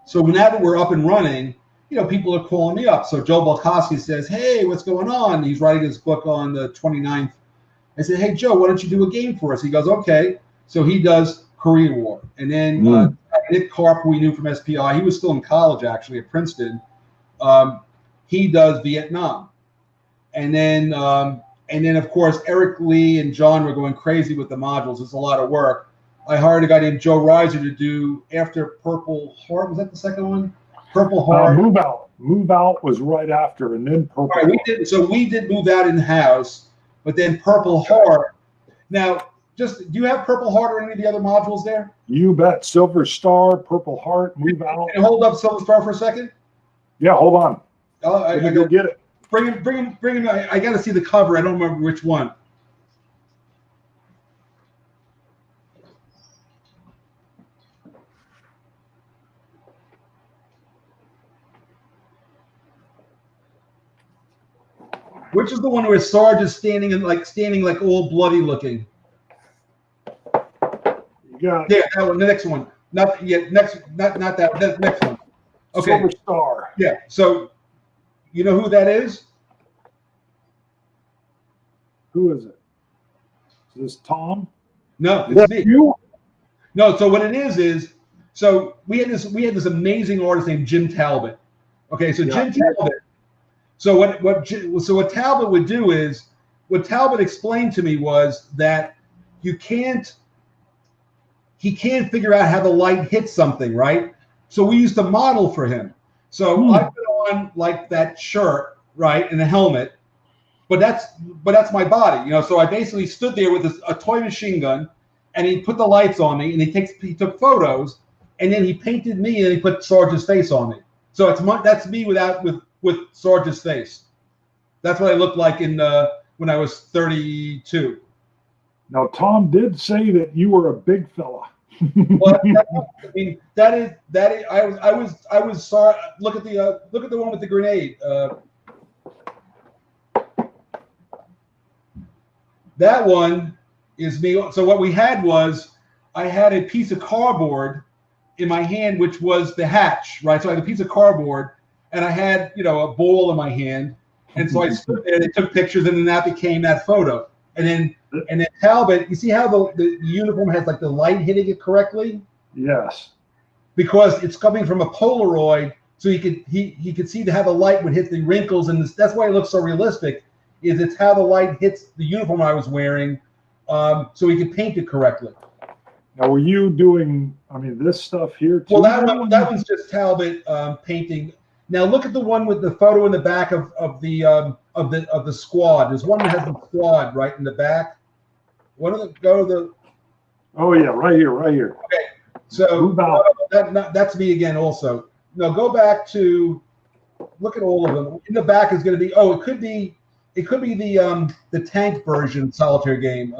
So now that we're up and running, people are calling me up. So Joe Balkowski says, hey, what's going on? He's writing his book on the 29th. I said, hey, Joe, why don't you do a game for us? He goes, okay. So he does Korean War. And then Nick Karp, who we knew from SPI, he was still in college, actually, at Princeton. He does Vietnam. And then, of course, Eric Lee and John were going crazy with the modules. It's a lot of work. I hired a guy named Joe Reiser to do after Purple Heart. Was that the second one? Purple Heart. Move Out. Move Out was right after, and then Purple Heart. We did Move Out in-house, but then Purple Heart. Now, do you have Purple Heart or any of the other modules there? You bet. Silver Star, Purple Heart, Move Out. Can you hold up Silver Star for a second? Yeah, hold on. I go get it. Bring him. I got to see the cover. I don't remember which one. Which is the one where Sarge is standing like all bloody looking? Yeah, that one. The next one. Not yet. Not that. The next one. Okay. Silver Star. Yeah. So, you know who that is? Who is it? Is this Tom? No, it's me. You? No. So what it is so we had this amazing artist named Jim Talbot. Okay. So Jim Talbot. So what Talbot would do is, what Talbot explained to me was that he can't figure out how the light hits something, right? So we used to model for him. So I put on like that shirt, right, and a helmet, but that's my body, So I basically stood there with a toy machine gun, and he put the lights on me, and he took photos, and then he painted me, and he put Sarge's face on me. So that's me with Sarge's face. That's what I looked like when I was 32. Now, Tom did say that you were a big fella. Well, I mean, that is. I was sorry. Look at the one with the grenade. That one is me. So what we had was, I had a piece of cardboard in my hand, which was the hatch, right? So I had a piece of cardboard, and I had, a ball in my hand, and so I stood there. They took pictures, and then that became that photo. And then Talbot, you see how the uniform has like the light hitting it correctly? Yes. Because it's coming from a Polaroid, so he could see how the light would hit the wrinkles, and that's why it looks so realistic. It's how the light hits the uniform I was wearing, so he could paint it correctly. Now, were you doing, this stuff here too? Well, that one's just Talbot painting. Now look at the one with the photo in the back of the squad. There's one that has the squad right in the back. Go to the. Oh yeah, right here. Okay, so that's me again. Also, no, go back to look at all of them. In the back is going to be. Oh, it could be the tank version solitaire game.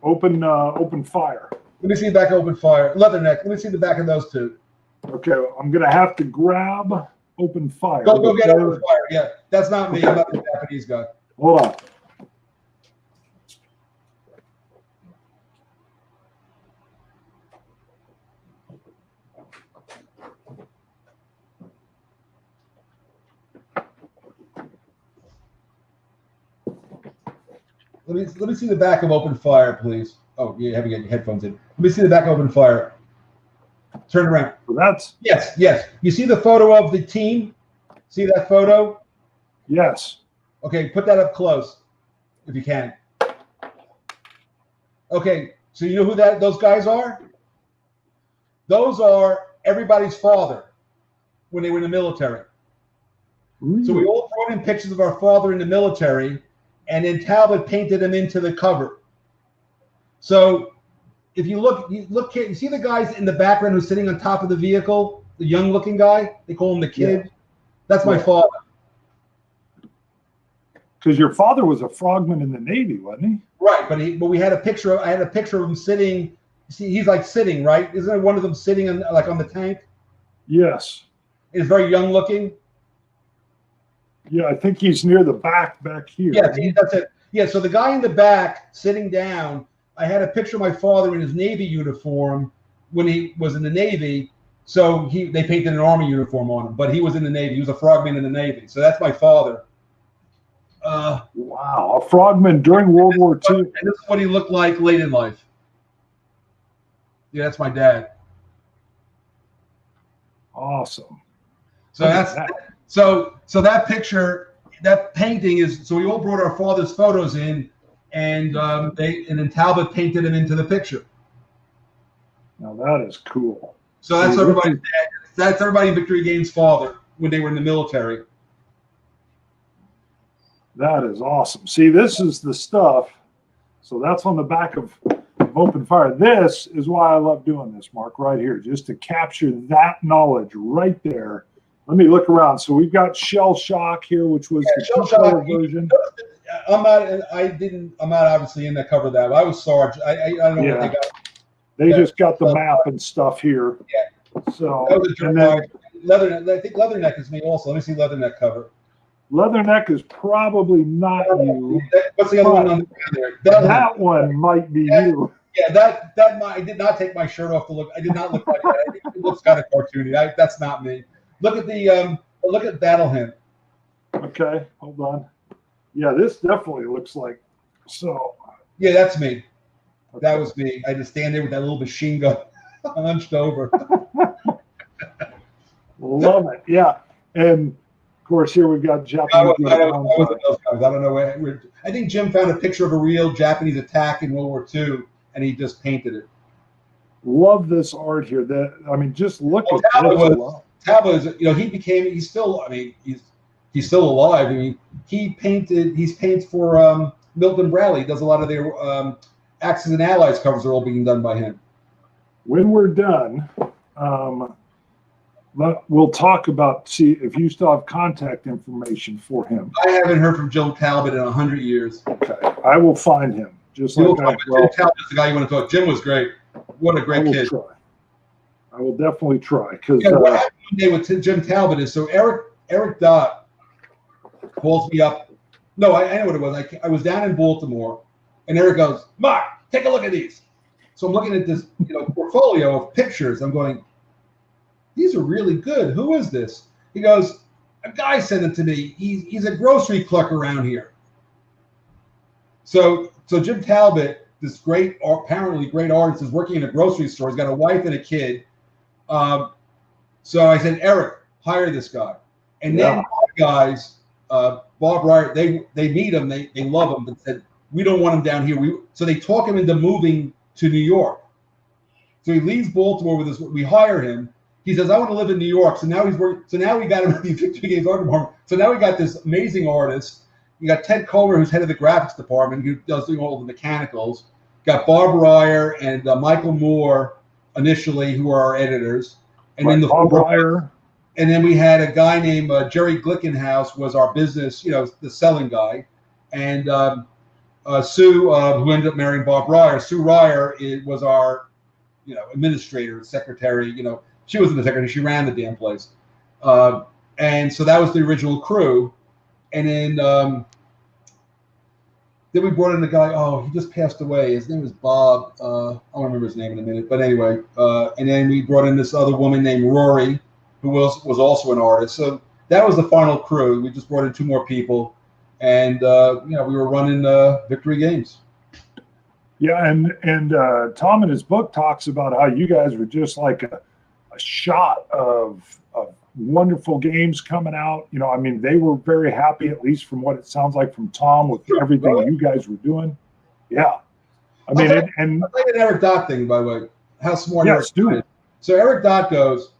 Open fire. Let me see the back of Open Fire. Leatherneck. Let me see the back of those two. Okay, I'm gonna have to grab Open Fire. Go get Open Fire. Yeah, that's not me. I'm not the Japanese guy. Hold on. Let me see the back of Open Fire, please. Oh, you have to get your headphones in. Let me see the back of Open Fire. Turn around. Yes. You see the photo of the team? See that photo? Yes. Okay, put that up close, if you can. Okay, so you know who those guys are? Those are everybody's father when they were in the military. Ooh. So we all brought in pictures of our father in the military, and then Talbot painted them into the cover. So if you look, you see the guys in the background who's sitting on top of the vehicle, the young-looking guy? They call him the kid. Yeah. That's my father. Because your father was a frogman in the Navy, wasn't he? Right, but we had a picture. I had a picture of him sitting. See, he's like sitting, right? Isn't there one of them sitting on the tank? Yes. He's very young-looking. Yeah, I think he's near the back here. Yeah, that's it. Yeah, so the guy in the back sitting down, I had a picture of my father in his Navy uniform when he was in the Navy. So they painted an Army uniform on him, but he was in the Navy. He was a frogman in the Navy. So that's my father. Wow, a frogman during World War II. And this is what he looked like late in life. Yeah, that's my dad. Awesome. So so that picture, that painting is. So we all brought our father's photos in, and then Talbot painted him into the picture. Now that is cool. So that's everybody's dad. That's everybody in Victory Games' father when they were in the military. That is awesome. See, this is the stuff. So that's on the back of Open Fire. This is why I love doing this, Mark, right here, just to capture that knowledge right there. Let me look around. So we've got Shell Shock here, which was the two-color version. I'm not obviously in the cover of that. I was Sarge. I don't know what they got. They just got the map and stuff here. Yeah. So that was I think Leatherneck is me also. Let me see Leatherneck cover. Leatherneck is probably not you. What's the other one on the ground there? That one might be you. Yeah, I did not take my shirt off to look. I did not look like that. I think it looks kind of cartoony. That's not me. Look at Battle Hymn. Okay, hold on. Yeah, this definitely looks like so. Yeah, that's me. That was me. I just stand there with that little machine gun hunched over. Love it. Yeah, and of course here we've got Japanese. I don't know where. I think Jim found a picture of a real Japanese attack in World War II, and he just painted it. Love this art here. Just look at this. Talbot is, he's still alive. I mean, he's painted for Milton Bradley. He does a lot of their Axis and Allies covers are all being done by him. When we're done, we'll talk about, see if you still have contact information for him. I haven't heard from Joe Talbot in 100 years. Okay, I will find him. Jim Talbot's the guy you want to talk. Jim was great. What a great kid. I will definitely try. Because what happened one day with Jim Talbot is, so Eric Dott calls me up. No, I know what it was. I was down in Baltimore, and Eric goes, "Mark, take a look at these." So I'm looking at this, portfolio of pictures. I'm going, "These are really good. Who is this?" He goes, "A guy sent it to me. He's a grocery clerk around here." So Jim Talbot, this apparently great artist, is working in a grocery store. He's got a wife and a kid. So I said, "Eric, hire this guy." And then guys, Bob Ryer, they meet him, they love him, but said, "We don't want him down here." So they talk him into moving to New York. So he leaves Baltimore with us. We hire him. He says, "I want to live in New York." So now he's working. So now we got him at the Victory Games art department. So now we got this amazing artist. You got Ted Kohler, who's head of the graphics department, who does all the mechanicals. Got Bob Ryer and Michael Moore initially, who are our editors, and then Bob Ryer. And then we had a guy named Jerry Glickenhaus was our business, the selling guy, and Sue, who ended up marrying Bob Ryer. Sue Ryer was our, administrator, secretary. She wasn't the secretary; she ran the damn place. And so that was the original crew, and then we brought in a guy. Oh, he just passed away. His name was Bob. I'll remember his name in a minute. But anyway, and then we brought in this other woman named Rory, who was also an artist. So that was the final crew. We just brought in 2 more people, and we were running Victory Games. Yeah, and Tom in his book talks about how you guys were just like a shot of wonderful games coming out. They were very happy, at least from what it sounds like from Tom, with everything you guys were doing. Yeah. I'll tell you an Eric Dott thing, by the way. How smart Eric Dott. So Eric Dott goes,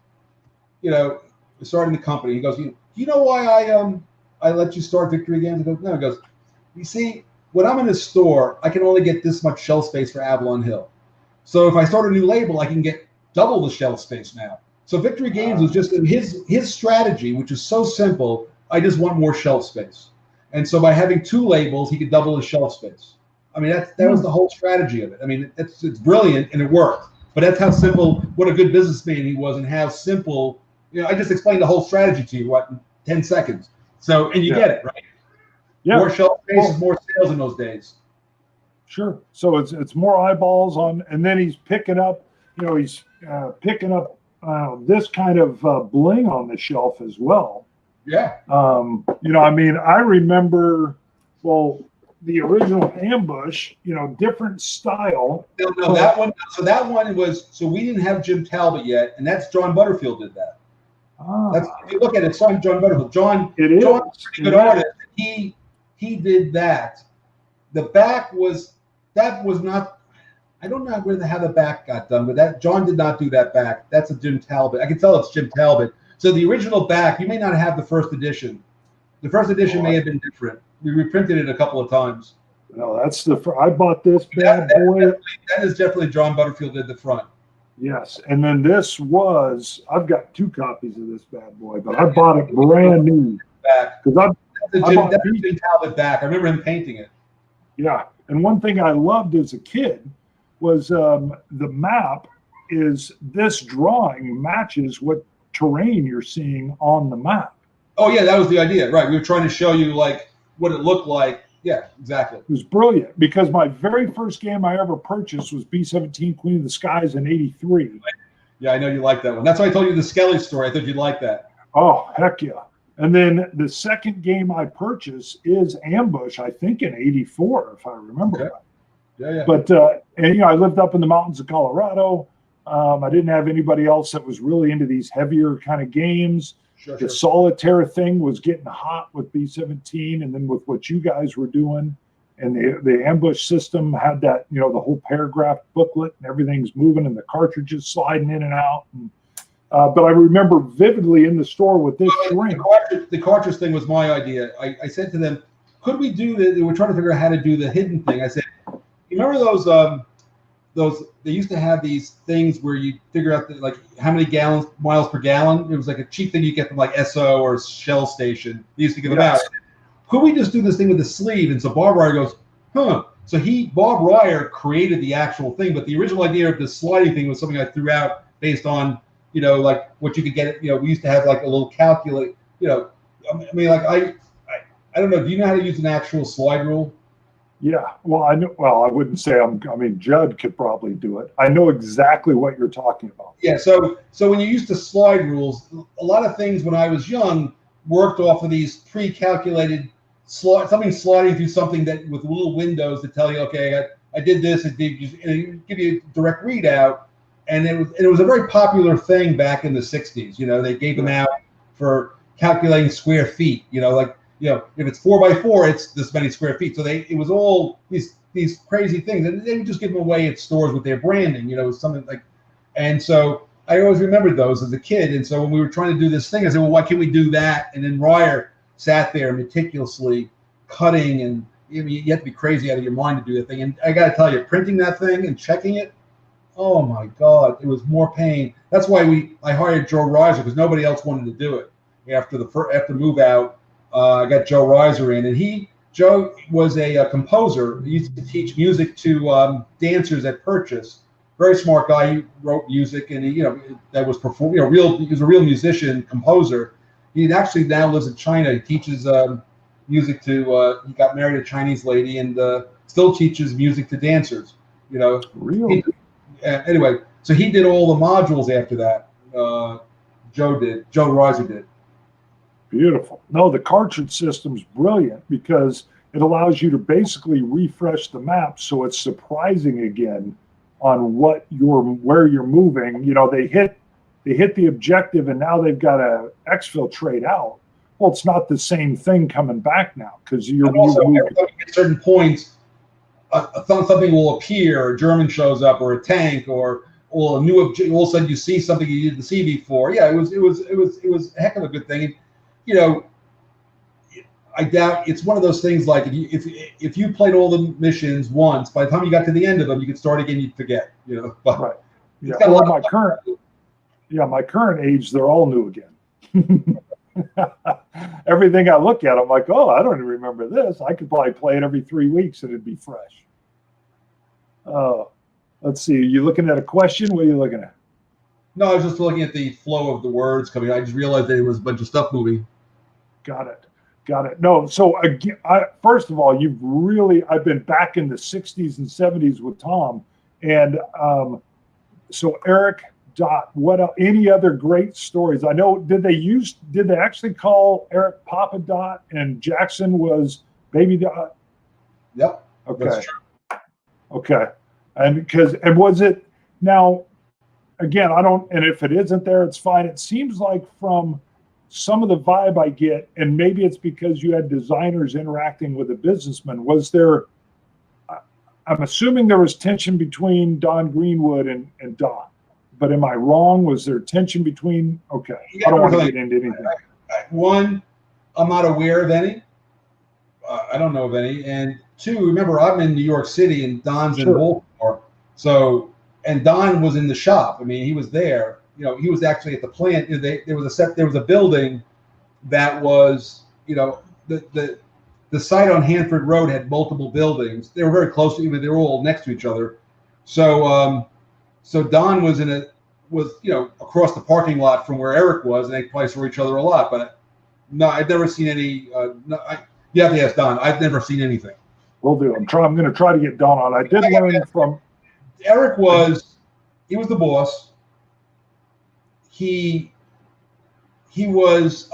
starting the company. He goes, "You know why I let you start Victory Games?" He goes, "No." He goes, "You see, when I'm in a store, I can only get this much shelf space for Avalon Hill. So if I start a new label, I can get double the shelf space now." So Victory Games was just his strategy, which is so simple. I just want more shelf space, and so by having 2 labels, he could double his shelf space. That was the whole strategy of it. It's brilliant and it worked. But that's how simple. What a good businessman he was, and how simple. I just explained the whole strategy to you in 10 seconds. So and you get it, right? Yeah. More shelf space, more sales in those days. Sure. So it's more eyeballs on, and then he's picking up. He's picking up this kind of bling on the shelf as well. Yeah. You know, I mean, I remember, well, the original Ambush, you know, different style. No, that one. So that one was. So we didn't have Jim Talbot yet, and that's John Butterfield did that. That's, if you look at it, it's on John Butterfield. John's a pretty good artist. He did that. The back was not. I don't know how the back got done, but that John did not do that back. That's a Jim Talbot. I can tell it's Jim Talbot. So the original back, you may not have the first edition. The first edition may have been different. We reprinted it a couple of times. No, that's the. I bought this bad boy. That is definitely John Butterfield did the front. Yes, and then this was. I've got 2 copies of this bad boy, but I bought it brand new back because that's Jim Talbot back. I remember him painting it. Yeah, and one thing I loved as a kid was the map. Is this drawing matches what terrain you're seeing on the map? Oh yeah, that was the idea, right? We were trying to show you like what it looked like. Yeah, exactly. It was brilliant because my very first game I ever purchased was B-17 Queen of the Skies in '83. Yeah, I know you like that one. That's why I told you the Skelly story. I thought you'd like that. Oh, heck yeah. And then the second game I purchased is Ambush, I think in '84, if I remember right. Yeah. But, and you know, I lived up in the mountains of Colorado. I didn't have anybody else that was really into these heavier kind of games. The solitaire thing was getting hot with B-17, and then with what you guys were doing, and the Ambush system had that, you know, the whole paragraph booklet and everything's moving and the cartridges sliding in and out. And, but I remember vividly in the store with this shrink. The cartridge thing was my idea. I said to them, could we do the? They were trying to figure out how to do the hidden thing. I said, you remember those they used to have these things where you figure out like how many miles per gallon. It was like a cheap thing you get from like SO or Shell Station. They used to give them out. Could we just do this thing with the sleeve? And so Bob Ryer goes, huh. So Bob Ryer created the actual thing, but the original idea of the sliding thing was something I threw out based on, you know, like what you could get. You know, we used to have like a little calculate. You know, I mean, like I don't know. Do you know how to use an actual slide rule? Yeah, well, I know. Well, I wouldn't say I mean, Judd could probably do it. I know exactly what you're talking about. Yeah. So when you used to slide rules, a lot of things when I was young worked off of these pre-calculated something sliding through something that with little windows to tell you, okay, I did this. It give you a direct readout, and it was a very popular thing back in the '60s. You know, they gave them out for calculating square feet. You know, like. You know, if it's 4x4, it's this many square feet. So it was all these crazy things, and they would just give them away at stores with their branding. You know, something like, and so I always remembered those as a kid. And so when we were trying to do this thing, I said, well, why can't we do that? And then Ryer sat there meticulously cutting, and you have to be crazy out of your mind to do that thing. And I got to tell you, printing that thing and checking it, oh my God, it was more pain. That's why I hired Joe Reiser, because nobody else wanted to do it after move out. I got Joe Reiser in, and Joe was a composer. He used to teach music to dancers at Purchase. Very smart guy. He wrote music, and that was performed. He was a real musician, composer. He actually now lives in China. He teaches music to. He got married to a Chinese lady, and still teaches music to dancers. You know, really. Anyway, so he did all the modules after that. Joe Reiser did. Beautiful. No, the cartridge system's brilliant because it allows you to basically refresh the map so it's surprising again on where you're moving. You know, they hit the objective and now they've got to exfiltrate out. Well, it's not the same thing coming back now because you're also every time you get certain points, something will appear. A German shows up, or a tank, or a new object. All of a sudden, you see something you didn't see before. Yeah, it was a heck of a good thing. And, you know, I doubt it's one of those things like if you played all the missions once, by the time you got to the end of them, you could start again, you'd forget. You know, but right. Yeah. Well, my current age, they're all new again. Everything I look at, I'm like, oh, I don't even remember this. I could probably play it every 3 weeks and it'd be fresh. Let's see. Are you looking at a question? What are you looking at? No, I was just looking at the flow of the words coming. I just realized that there was a bunch of stuff moving. Got it. No, so again, first of all, I've been back in the 60s and 70s with Tom. And so Eric Dott. Any other great stories? I know, did they actually call Eric Papa Dott and Jackson was Baby Dott? Yep. Okay. That's true. Okay. And was it, now, again, and if it isn't there, it's fine. It seems like from some of the vibe I get, and maybe it's because you had designers interacting with a businessman, I'm assuming there was tension between Don Greenwood and Dott, but am I wrong? Was there tension between, okay, I don't want to get into anything. One, I'm not aware of any. I don't know of any. And two, remember, I'm in New York City and Don's in Baltimore. So, and Don was in the shop. I mean, he was there. You know, he was actually at the plant. There was a building that was, you know, the site on Hanford Road had multiple buildings. They were very close to each other. They were all next to each other. So, so Don was you know, across the parking lot from where Eric was, and they probably saw each other a lot. But no, I've never seen any. You have to ask Don. I've never seen anything. Will do. I'm going to try to get Don on. I did learn from Eric he was the boss. He was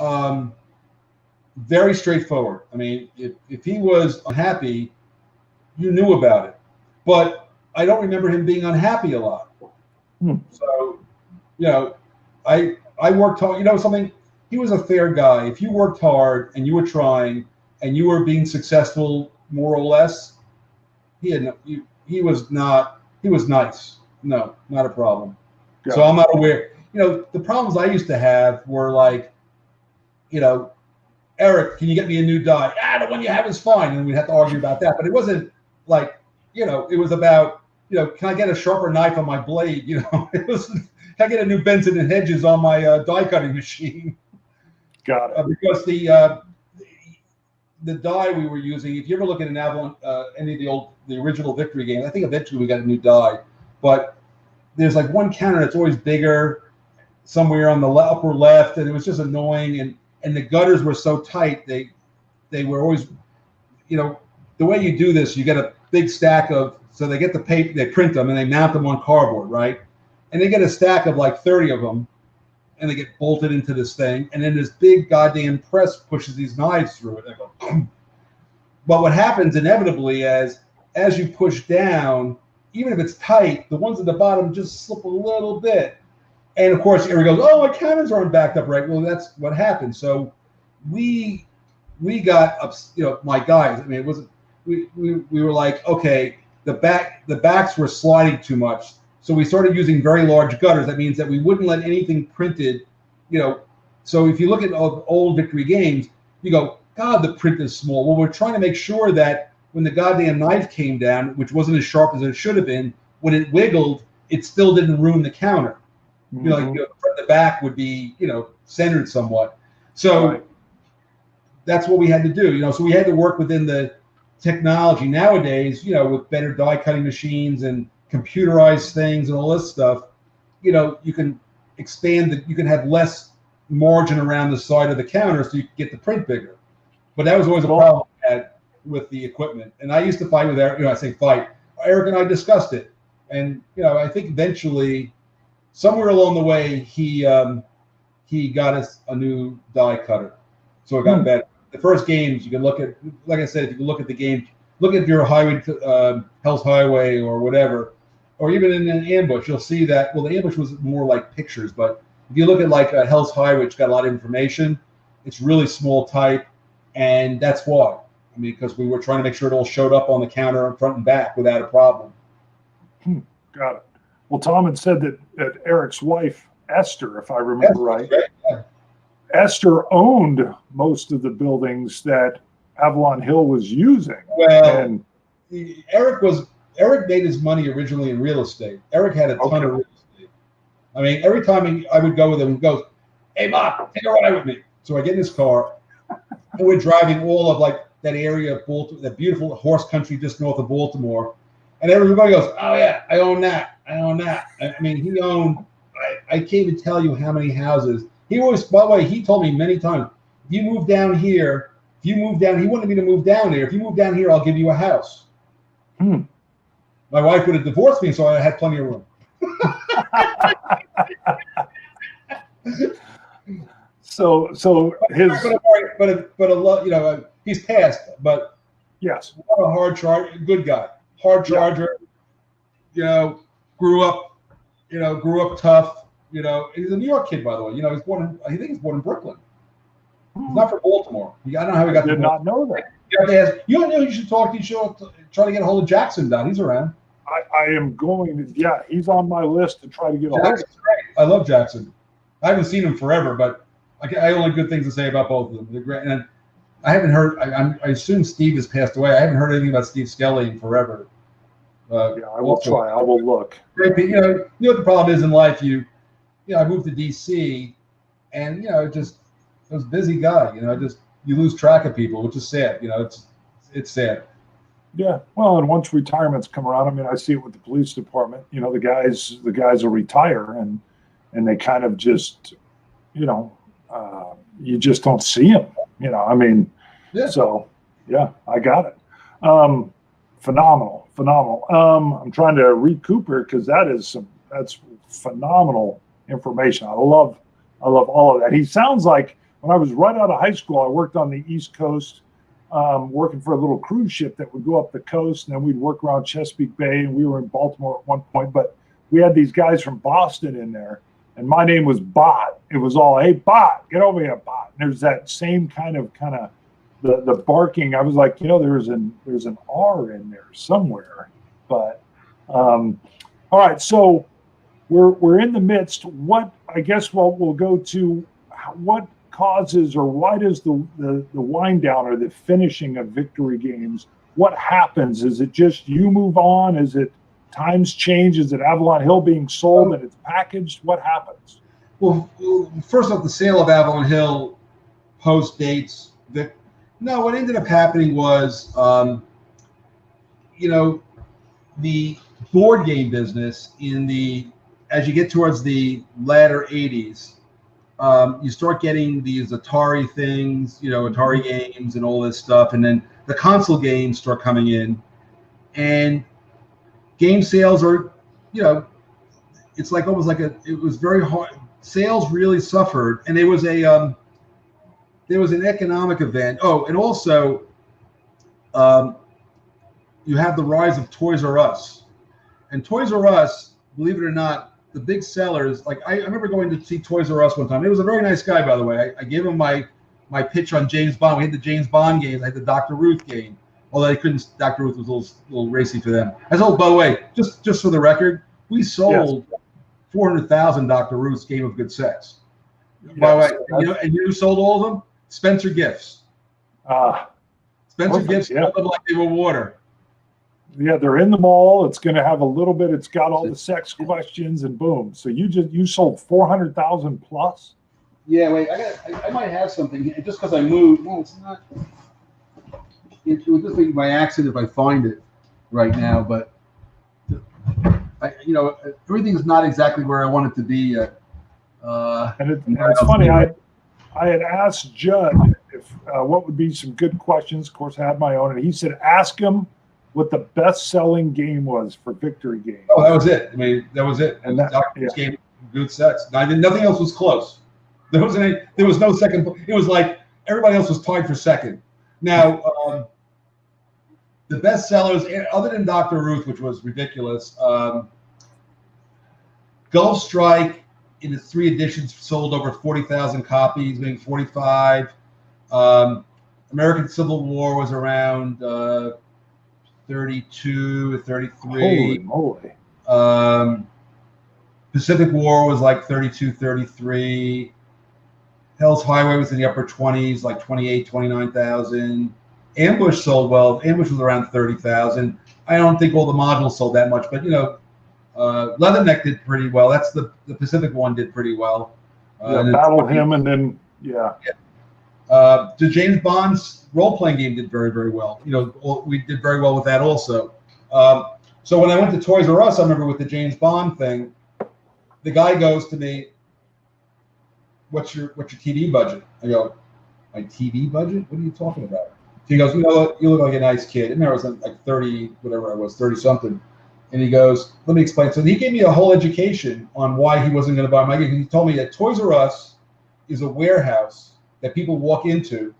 very straightforward. I mean, if he was unhappy, you knew about it. But I don't remember him being unhappy a lot. So, you know, I worked hard. You know something? He was a fair guy. If you worked hard and you were trying and you were being successful more or less, he was nice. No, not a problem. Yeah. So I'm not aware. You know, the problems I used to have were like, you know, Eric, can you get me a new die? The one you have is fine. And we'd have to argue about that. But it wasn't like, you know, it was about, you know, can I get a sharper knife on my blade? You know, it was, can I get a new Benson and Hedges on my die cutting machine? Got it. Because the die we were using, if you ever look at an Avalon, any of the original Victory games, I think eventually we got a new die, but there's like one counter that's always bigger somewhere on the upper left, and it was just annoying, and the gutters were so tight, they were always, you know, the way you do this, you get a big stack of, so they get the paper, they print them, and they mount them on cardboard, right? And they get a stack of like 30 of them, and they get bolted into this thing, and then this big goddamn press pushes these knives through it. They go, but what happens inevitably as you push down, even if it's tight, the ones at the bottom just slip a little bit. And of course, Eric goes, "Oh, my counters aren't backed up right." Well, that's what happened. So we got up, you know, my guys. I mean, it wasn't. We were like, okay, the backs were sliding too much. So we started using very large gutters. That means that we wouldn't let anything printed, you know. So if you look at old Victory games, you go, God, the print is small. Well, we're trying to make sure that when the goddamn knife came down, which wasn't as sharp as it should have been, when it wiggled, it still didn't ruin the counter. Mm-hmm. You know, like, you know, the back would be, you know, centered somewhat. So that's what we had to do. You know, so we had to work within the technology. Nowadays, you know, with better die cutting machines and computerized things and all this stuff, you know, you can expand you can have less margin around the side of the counter so you can get the print bigger. But that was always a problem I had with the equipment. And I used to fight with Eric, you know, I say fight. Eric and I discussed it. And, you know, I think eventually, somewhere along the way, he got us a new die cutter. So it got better. The first games, you can look at, like I said, if you can look at the game, look at your highway, Hell's Highway or whatever, or even in an ambush, you'll see that, well, the ambush was more like pictures, but if you look at like a Hell's Highway, it's got a lot of information, it's really small type, and that's why. I mean, because we were trying to make sure it all showed up on the counter front and back without a problem. Got it. Well, Tom had said that Eric's wife, Esther, if I remember right, yeah. Esther owned most of the buildings that Avalon Hill was using. Well, Eric made his money originally in real estate. Eric had a ton of real estate. I mean, every time I would go with him, he goes, "Hey, Ma, take a ride with me." So I get in his car, and we're driving all of like that area of Baltimore, that beautiful horse country just north of Baltimore. And everybody goes, "Oh yeah, I own that. I own that." I mean, he owned, I can't even tell you how many houses. He always, by the way, he told me many times, if you move down here, he wanted me to move down there. If you move down here, I'll give you a house. My wife would have divorced me, so I had plenty of room. So his but a lot, he's passed, but yes, what a hard charger, good guy, hard charger. Grew up tough. He's a New York kid, by the way. I think he's born in Brooklyn. He's not from Baltimore. I don't know how he got. I did not know that. You have to ask. You don't know. You should talk. You should try to get a hold of Jackson. Don, he's around. I am going to. Yeah, he's on my list to try to get a hold of. Jackson's great. I love Jackson. I haven't seen him forever, but I only good things to say about both of them. They're great. And I haven't heard. I assume Steve has passed away. I haven't heard anything about Steve Skelly in forever. Yeah, I will try. I will look. Great. You know what the problem is in life. I moved to DC, and just I was a busy guy. You lose track of people, which is sad. It's sad. Yeah. Well, and once retirements come around, I mean, I see it with the police department. The guys will retire, and they kind of just, you just don't see them. I mean, yeah. So yeah, I got it. Phenomenal. I'm trying to read Cooper because that's phenomenal information. I love all of that. He sounds like when I was right out of high school, I worked on the East Coast, working for a little cruise ship that would go up the coast, and then we'd work around Chesapeake Bay, and we were in Baltimore at one point. But we had these guys from Boston in there, and my name was Bot. It was all, hey, Bot, get over here, Bot. And there's that same kind of the barking. I was like, there's an R in there somewhere. But all right, so we're in the midst. What I guess we'll go to what causes or why does the wind down or the finishing of victory games? What happens? Is it just you move on? Is it times change? Is it Avalon Hill being sold and it's packaged? What happens? Well, first off, the sale of Avalon Hill post dates. No, what ended up happening was, the board game business as you get towards the latter 80s, you start getting these Atari things, Atari games and all this stuff. And then the console games start coming in, and game sales are, it's like almost like it was very hard. Sales really suffered. And there was an economic event. Oh, and also, you have the rise of Toys R Us. And Toys R Us, believe it or not, the big sellers, like I remember going to see Toys R Us one time. He was a very nice guy, by the way. I gave him my pitch on James Bond. We had the James Bond games. I had the Dr. Ruth game. Although Dr. Ruth was a little racy for them. By the way, just for the record, we sold 400,000 Dr. Ruth's Game of Good Sets. Yes. By the way, and you sold all of them? Spencer Gifts. Spencer Gifts sold them like they were water. Yeah, they're in the mall. It's going to have a little bit. It's got all the sex questions and boom. So you sold 400,000 plus. Yeah, wait. I might have something here. Just because I moved. No, it's not. It would just be by accident if I find it right now. But everything's not exactly where I want it to be yet. And it's funny. I had asked Judd if what would be some good questions. Of course, I had my own, and he said, "Ask him what the best-selling game was for victory games." Oh, that was it. I mean, that was it. And game good sets. Nothing else was close. There was no second. It was like everybody else was tied for second. Now, the best sellers, other than Dr. Ruth, which was ridiculous, Gulf Strike in its 3 editions sold over 40,000 copies, maybe 45. American Civil War was around 32 or 33. Holy moly. Pacific War was like 32, 33. Hell's Highway was in the upper 20s, like 28, 29,000. Ambush sold well. Ambush was around 30,000. I don't think all the modules sold that much, but Leatherneck did pretty well. That's the Pacific one did pretty well. Battle Hymn, and then the James Bond's role-playing game did very, very well. We did very well with that also. So when I went to Toys R Us, I remember with the James Bond thing, the guy goes to me, "What's your TV budget?" I go, "My TV budget? What are you talking about?" He goes, "You look like a nice kid." And I was like 30, whatever I was, 30 something. And he goes, "Let me explain." So he gave me a whole education on why he wasn't going to buy my game. He told me that Toys R Us is a warehouse that people walk into,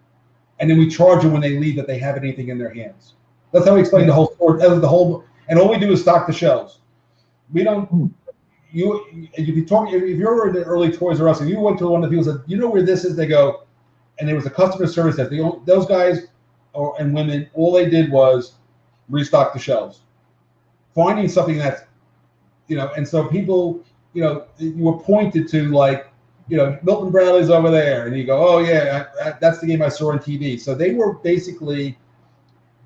and then we charge them when they leave that they have anything in their hands. That's how we explain the whole store. That was the whole, and all we do is stock the shelves. We don't. If you're in the early Toys R Us, and you went to one of the people and said, you know where this is, they go, and there was a customer service desk. Those guys and women, all they did was restock the shelves, finding something that's, and so people, you were pointed to like, Milton Bradley's over there, and you go, oh yeah, that's the game I saw on TV. So they were basically,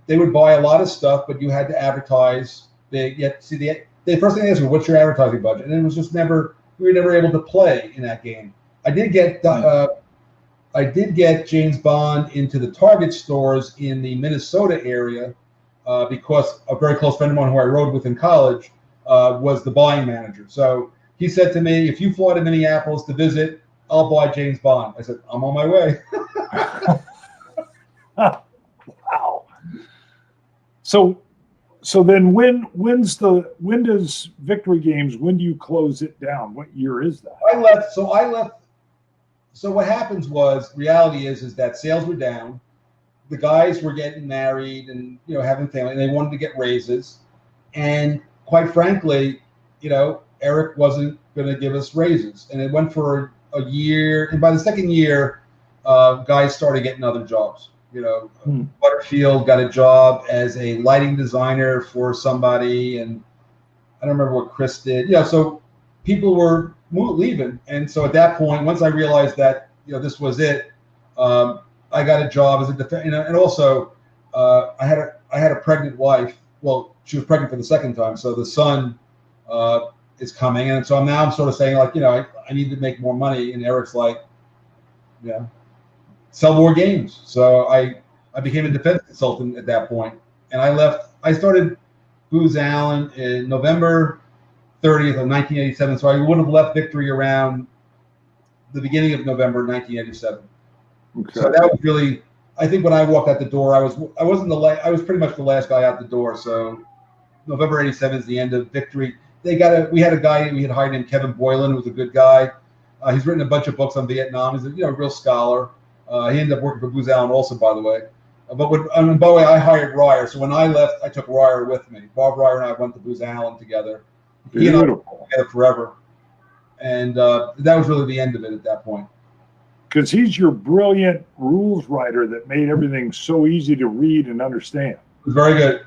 they would buy a lot of stuff, but you had to advertise. The first thing they asked me, what's your advertising budget? And it was just we were never able to play in that game. I did get James Bond into the Target stores in the Minnesota area because a very close friend of mine who I rode with in college was the buying manager. So he said to me, if you fly to Minneapolis to visit, I'll buy James Bond. I said, I'm on my way. Wow. So then when does Victory Games, when do you close it down? What year is that? I left. So what happens was, reality is that sales were down. The guys were getting married and, having family, and they wanted to get raises. And quite frankly, Eric wasn't going to give us raises. And it went for a year. And by the second year, guys started getting other jobs. Butterfield got a job as a lighting designer for somebody, and I don't remember what Chris did. So people were leaving, and so at that point, once I realized that this was it, I got a job as a defense. And also I had a pregnant wife. Well, she was pregnant for the second time, so the son is coming, and so I'm sort of saying like, I need to make more money, and Eric's like, sell more games. So I became a defense consultant at that point, and I left. I started Booz Allen in November 30th of 1987. So I would have left Victory around the beginning of November 1987. Okay. So that was really, I think when I walked out the door, I was pretty much the last guy out the door. So November 87 is the end of Victory. We had a guy we had hired named Kevin Boylan, who was a good guy. He's written a bunch of books on Vietnam. He's a real scholar. He ended up working for Booz Allen also, by the way. By the way, I hired Ryer. So when I left, I took Ryer with me. Bob Ryer and I went to Booz Allen together. He and I were together forever. And that was really the end of it at that point. Because he's your brilliant rules writer that made everything so easy to read and understand. It was very good.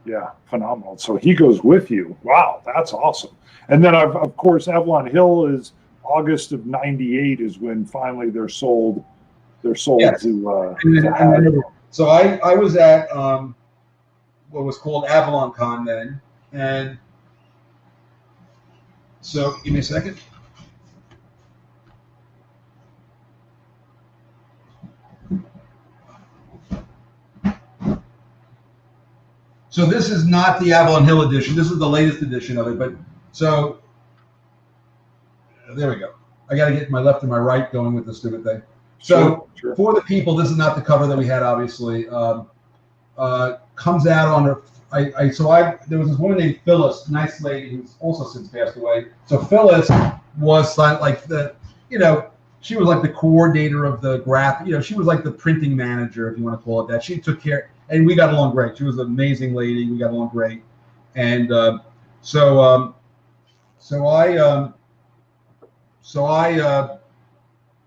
Yeah, phenomenal. So he goes with you. Wow, that's awesome. And then, of course, Avalon Hill is August of '98 is when finally they're sold. They're sold yes. to so I was at what was called Avalon Con then, and so give me a second. So this is not the Avalon Hill edition. This is the latest edition of it. But so there we go. I got to get my left and my right going with this stupid thing. So sure. For the people, this is not the cover that we had, obviously. Comes out on there was this woman named Phyllis, nice lady who's also since passed away. So Phyllis was like she was like the coordinator of the graphic. She was like the printing manager, if you want to call it that. She took care, and we got along great. She was an amazing lady. We got along great, and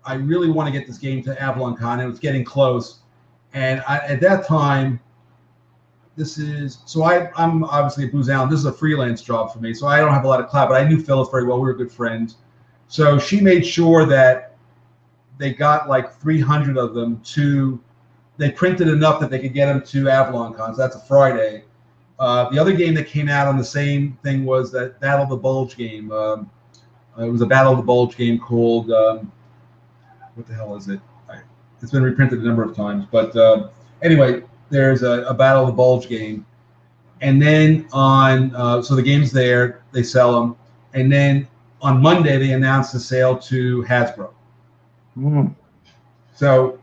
I really want to get this game to Avalon Con. It was getting close, and at that time, I'm obviously at Booz Allen. This is a freelance job for me, so I don't have a lot of clout. But I knew Phyllis very well. We were good friends, so she made sure that they got like 300 of them they printed enough that they could get them to Avalon Con. So that's a Friday. The other game that came out on the same thing was that Battle of the Bulge game. It was a Battle of the Bulge game called, what the hell is it? It's been reprinted a number of times. But anyway, there's a Battle of the Bulge game. And then so the game's there, they sell them. And then on Monday, they announced the sale to Hasbro. Mm. So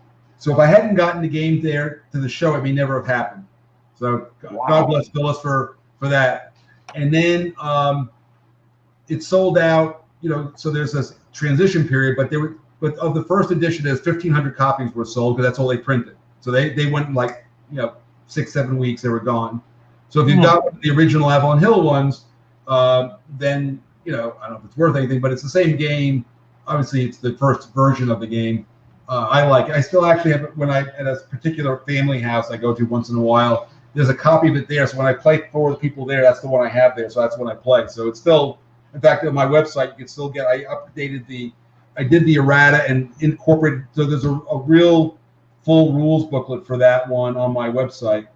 if I hadn't gotten the game there to the show, it may never have happened. So wow. God bless Phyllis for that. And then it sold out, so there's this transition period, but but of the first edition, there's 1,500 copies were sold because that's all they printed. So they went in like 6-7 weeks, they were gone. So if you've got the original Avalon Hill ones, then I don't know if it's worth anything, but it's the same game. Obviously, it's the first version of the game. I like it. I still actually have it when I at a particular family house I go to once in a while. There's a copy of it there, so when I play for the people there, that's the one I have there. So that's when I play. So it's still, in fact, on my website you can still get. I did the errata and incorporated. So there's a real full rules booklet for that one on my website,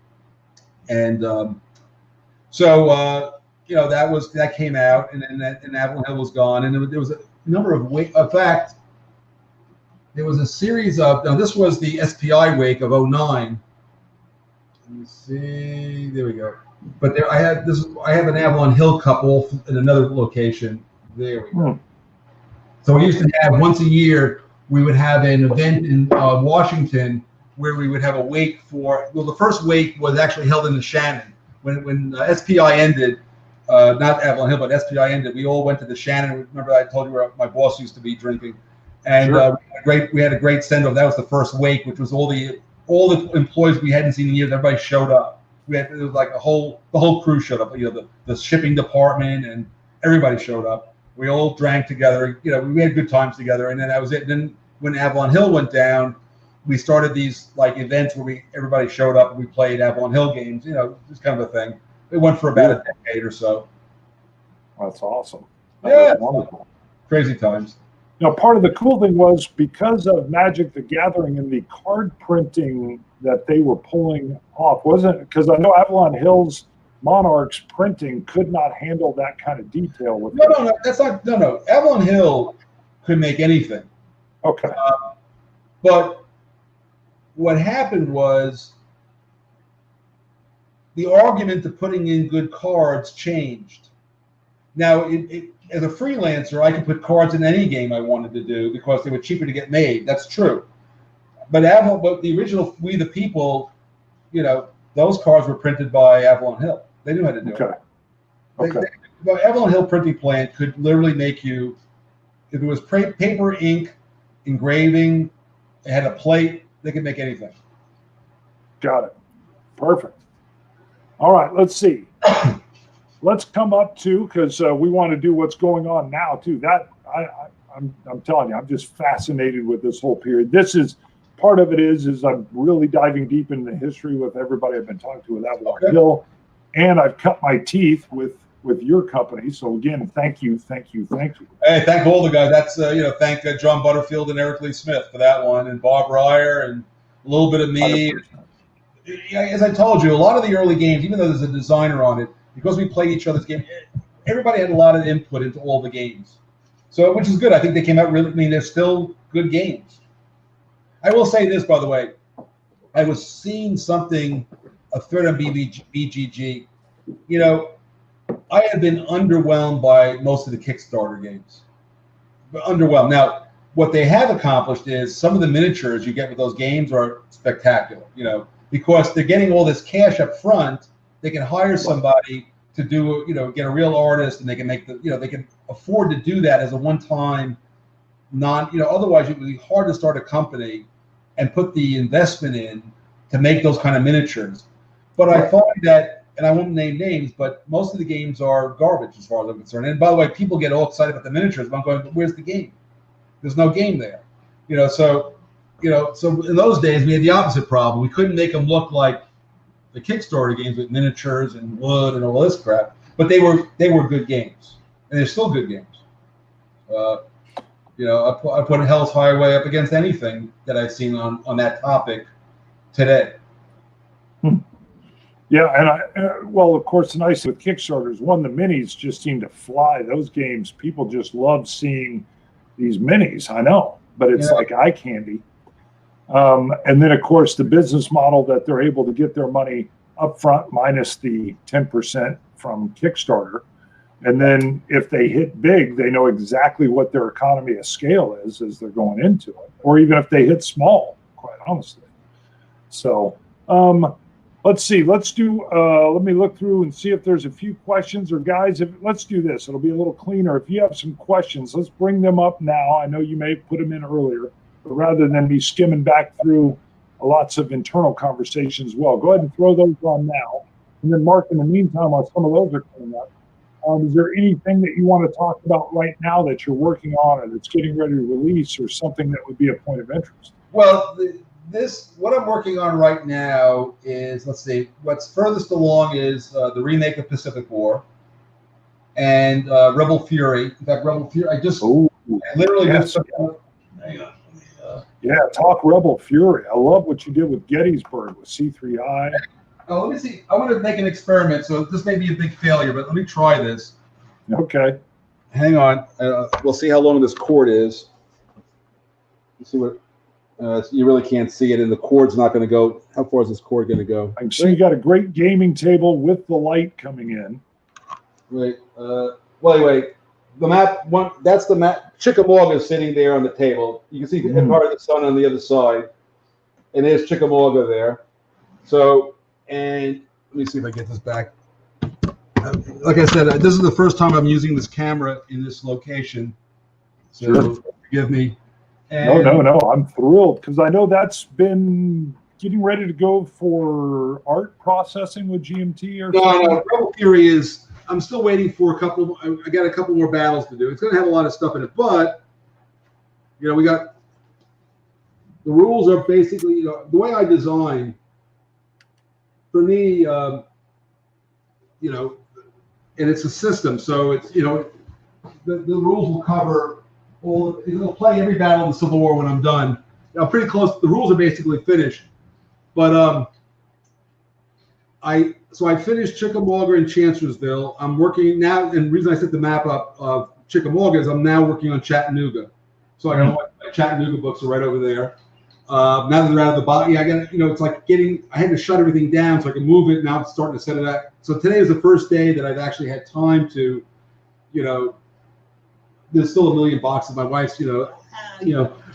and that came out, and then Avalon Hill was gone, and there was a number of in fact, there was a series of. Now this was the SPI wake of 09. Let me see. There we go. But there, I have an Avalon Hill couple in another location. There we go. So we used to have once a year. We would have an event in Washington where we would have a wake for. Well, the first wake was actually held in the Shannon when SPI ended. Not Avalon Hill, but SPI ended. We all went to the Shannon. Remember, I told you where my boss used to be drinking, and we had a great send-off. That was the first wake, which was all the employees we hadn't seen in years. Everybody showed up. It was like the whole crew showed up. The shipping department and everybody showed up. We all drank together. We had good times together, and then that was it. And then when Avalon Hill went down, we started these like events where everybody showed up and we played Avalon Hill games. Just kind of a thing. It went for about a decade or so. That's awesome. That was wonderful. Crazy times. Part of the cool thing was because of Magic the Gathering and the card printing that they were pulling off, wasn't it? Because I know Avalon Hill's Monarchs printing could not handle that kind of detail. No, that's not. No. Avalon Hill could make anything. Okay. But what happened was the argument of putting in good cards changed. Now, as a freelancer, I could put cards in any game I wanted to do because they were cheaper to get made. That's true. But the original We the People, those cards were printed by Avalon Hill. They knew how to do it. Okay. The Avalon Hill printing plant could literally make you, if it was paper, ink, engraving, it had a plate, they could make anything. Got it. Perfect. All right, let's see. Let's come up to, because we want to do what's going on now too. That I'm telling you, I'm just fascinated with this whole period. This is part of it is I'm really diving deep into the history with everybody I've been talking to with Avalon Hill, and I've cut my teeth with your company. So again, thank you. Hey, thank all the guys. That's thank John Butterfield and Eric Lee Smith for that one, and Bob Ryer, and a little bit of me. 100%. As I told you, a lot of the early games, even though there's a designer on it, because we played each other's games, everybody had a lot of input into all the games. So, which is good. I think they came out really. I mean, they're still good games. I will say this, by the way. I was seeing something, a thread on BGG. I have been underwhelmed by most of the Kickstarter games. Underwhelmed. Now, what they have accomplished is some of the miniatures you get with those games are spectacular. Because they're getting all this cash up front, they can hire somebody to do, get a real artist, and they can make they can afford to do that as a one-time, otherwise it would be hard to start a company and put the investment in to make those kind of miniatures. But I find that, and I won't name names, but most of the games are garbage as far as I'm concerned. And by the way, people get all excited about the miniatures, but I'm going, but where's the game? There's no game there. So in those days we had the opposite problem. We couldn't make them look like the Kickstarter games with miniatures and wood and all this crap, but they were good games, and they're still good games. I put Hell's Highway up against anything that I've seen on that topic today. Yeah, and well, of course, the nice with Kickstarters, the minis just seem to fly. Those games, people just love seeing these minis. I know, but it's like eye candy. And then, of course, the business model that they're able to get their money up front minus the 10% from Kickstarter. And then if they hit big, they know exactly what their economy of scale is as they're going into it. Or even if they hit small, quite honestly. So Let's see. Let's do. Let me look through and see if there's a few questions. Or guys, let's do this. It'll be a little cleaner. If you have some questions, let's bring them up now. I know you may have put them in earlier, but rather than me skimming back through lots of internal conversations, well, go ahead and throw those on now. And then, Mark, in the meantime, while some of those are coming up, is there anything that you want to talk about right now that you're working on or that's getting ready to release, or something that would be a point of interest? Well, what I'm working on right now is, let's see, what's furthest along is the remake of Pacific War and Rebel Fury. In fact, Rebel Fury, I literally just took out. Hang on. Yeah, talk Rebel Fury. I love what you did with Gettysburg with C3I. Oh, let me see. I want to make an experiment, so this may be a big failure, but let me try this. Okay. Hang on. We'll see how long this cord is. Let's see what. You really can't see it, and the cord's not going to go. How far is this cord going to go? I can see you got a great gaming table with the light coming in. Wait. Well, anyway, the map. That's the map. Chickamauga is sitting there on the table. You can see Empire of the Sun on the other side, and there's Chickamauga there. So, and let me see if I get this back. Like I said, this is the first time I'm using this camera in this location, so Sure. Forgive me. And No. I'm thrilled because I know that's been getting ready to go for art processing with GMT or something. No. Rebel Fury is. I'm still waiting for a couple. I got a couple more battles to do. It's going to have a lot of stuff in it, but we got the rules are basically the way I design. For me, and it's a system, so it's the rules will cover. It'll play every battle in the Civil War when I'm done. I'm pretty close. The rules are basically finished, but I finished Chickamauga and Chancellorsville. I'm working now, and the reason I set the map up of Chickamauga is I'm now working on Chattanooga. So I got my Chattanooga books are right over there. Now that they're out of the box, I got it's like I had to shut everything down so I can move it. Now I'm starting to set it up. So today is the first day that I've actually had time to, there's still a million boxes. My wife's,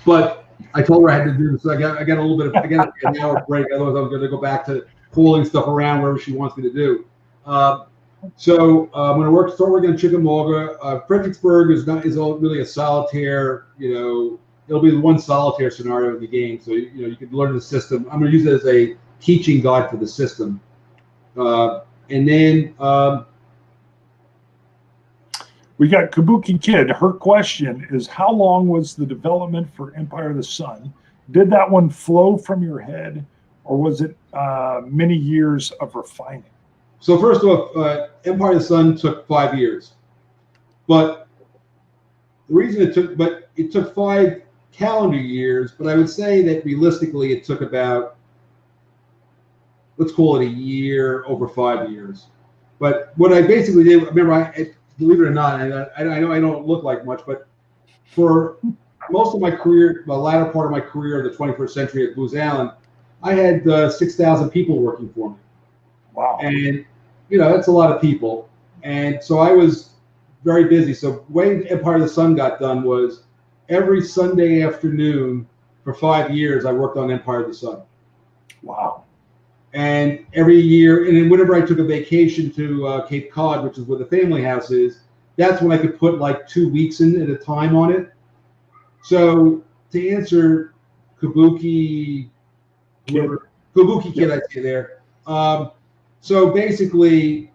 but I told her I had to do this. So I got a little bit of, I got an hour break. Otherwise, I was going to go back to pulling stuff around wherever she wants me to do. So I'm going to start working on Chickamauga. Fredericksburg is really a solitaire. It'll be the one solitaire scenario in the game. So you can learn the system. I'm going to use it as a teaching guide for the system, and then. We got Kabuki Kid. Her question is, how long was the development for Empire of the Sun? Did that one flow from your head, or was it many years of refining? So first off, Empire of the Sun took 5 years, but the reason it took 5 calendar years. But I would say that realistically, it took about, let's call it a year over 5 years. But what I basically did, remember, believe it or not, I know I don't look like much, but for most of my career, the latter part of my career in the 21st century at Booz Allen, I had 6,000 people working for me. Wow. And, that's a lot of people. And so I was very busy. So the way Empire of the Sun got done was every Sunday afternoon for 5 years, I worked on Empire of the Sun. Wow. And every year, and then whenever I took a vacation to Cape Cod, which is where the family house is, that's when I could put like 2 weeks in at a time on it. So to answer Kabuki Kid, I say there. So basically,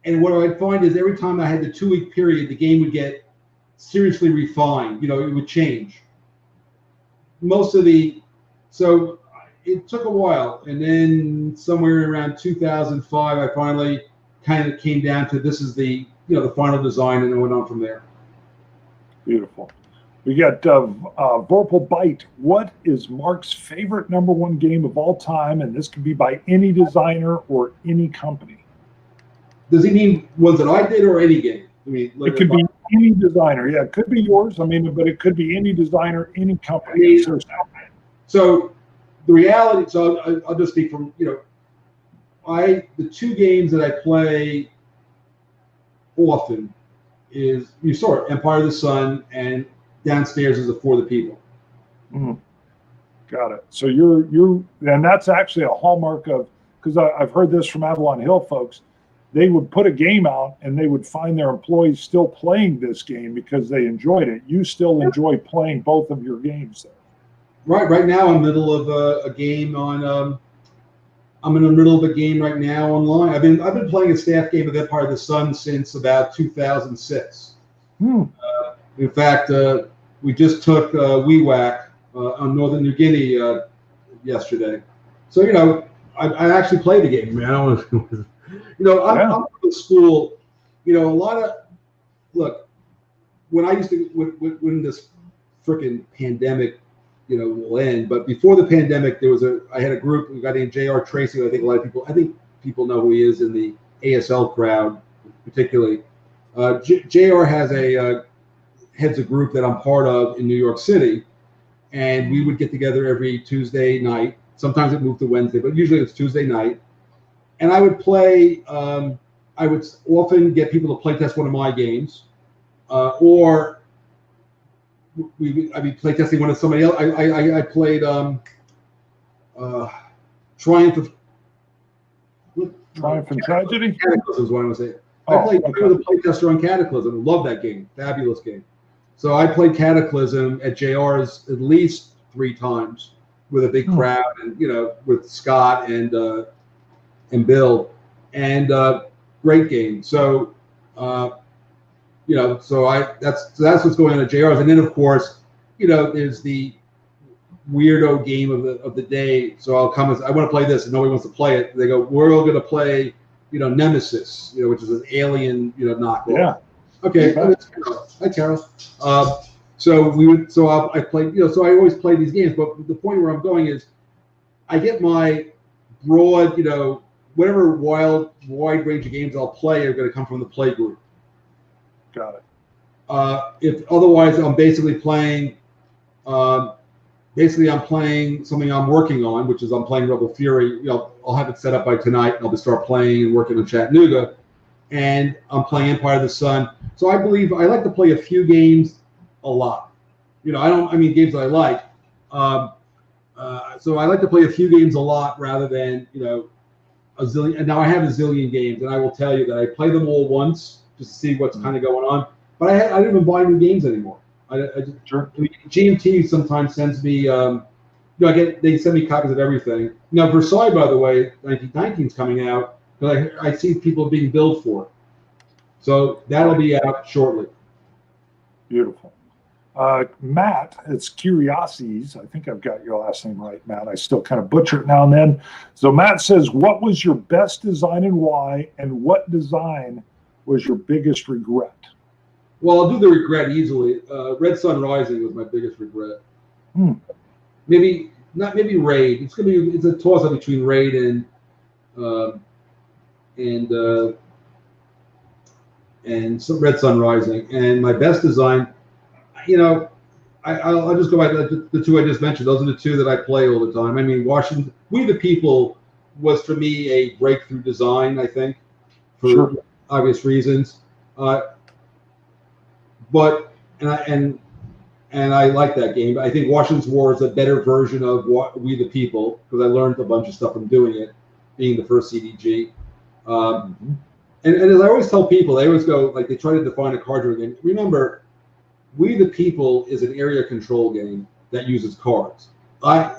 and what I'd find is every time I had the 2 week period, the game would get seriously refined. It would change. So it took a while, and then somewhere around 2005, I finally kind of came down to this is the final design, and it went on from there. Beautiful. We got Vorpal Bite. What is Mark's favorite #1 game of all time? And this could be by any designer or any company. Does he mean ones that I did or any game? It could be any designer. Yeah, it could be yours. But it could be any designer, any company. So the reality, so I'll just speak from, the 2 games that I play often is, you saw it, Empire of the Sun, and downstairs is For the People. Got it. So you're and that's actually a hallmark of because I've heard this from Avalon Hill folks. They would put a game out and they would find their employees still playing this game because they enjoyed it. You still enjoy playing both of your games there. Right now, I'm in the middle of a game on. I'm in the middle of a game right now online. I've been playing a staff game of Empire of the Sun since about 2006. In fact, we just took WeWhack on Northern New Guinea yesterday. So I actually played the game. Man, I don't want to. I'm from the school. A lot of look. When I used to when this freaking pandemic, will end. But before the pandemic, I had a group. We got named J.R. Tracy. I think people know who he is in the ASL crowd, particularly. J.R. heads a group that I'm part of in New York City, and we would get together every Tuesday night. Sometimes it moved to Wednesday, but usually it's Tuesday night. And I would play. I would often get people to play test one of my games, or I'd be play testing one of somebody else. I played Triumph and Tragedy. Cataclysm is what I was saying. I played the playtester on Cataclysm. Love that game. Fabulous game. So I played Cataclysm at JR's at least 3 times with a big crowd, and with Scott and Bill, and great game. So that's what's going on at JR's, and then of course, there's the weirdo game of the day. So I'll come and I want to play this, and nobody wants to play it. They go, we're all going to play, Nemesis, which is an alien, knockoff. Yeah. Okay. Hi, Carol. I played, so I always play these games, but the point where I'm going is, I get my broad, whatever wide range of games I'll play are going to come from the play group. Got it. If otherwise, I'm basically playing. I'm playing something I'm working on, which is I'm playing Rebel Fury. I'll have it set up by tonight, and I'll just start playing and working on Chattanooga. And I'm playing Empire of the Sun. So I believe I like to play a few games a lot. Games that I like. So I like to play a few games a lot rather than a zillion. And now I have a zillion games, and I will tell you that I play them all once just to see what's kind of going on. But I don't even buy new games anymore. GMT sometimes sends me, they send me copies of everything. Now Versailles, by the way, 1919 is coming out, but I see people being billed for it. So that'll be out shortly. Beautiful. Matt, it's Curiosities. I think I've got your last name right, Matt. I still kind of butcher it now and then. So Matt says, what was your best design and why, and what design was your biggest regret? Well, I'll do the regret easily. Red Sun Rising was my biggest regret. Maybe Raid. It's a toss up between Raid and some Red Sun Rising. And my best design, I'll just go by the 2 I just mentioned. Those are the 2 that I play all the time. Washington, We the People was for me a breakthrough design, I think, for obvious reasons. And I like that game. I think Washington's War is a better version of We the People, because I learned a bunch of stuff from doing it, being the first CDG. And as I always tell people, they always go, they try to define a card game. Remember, We the People is an area control game that uses cards.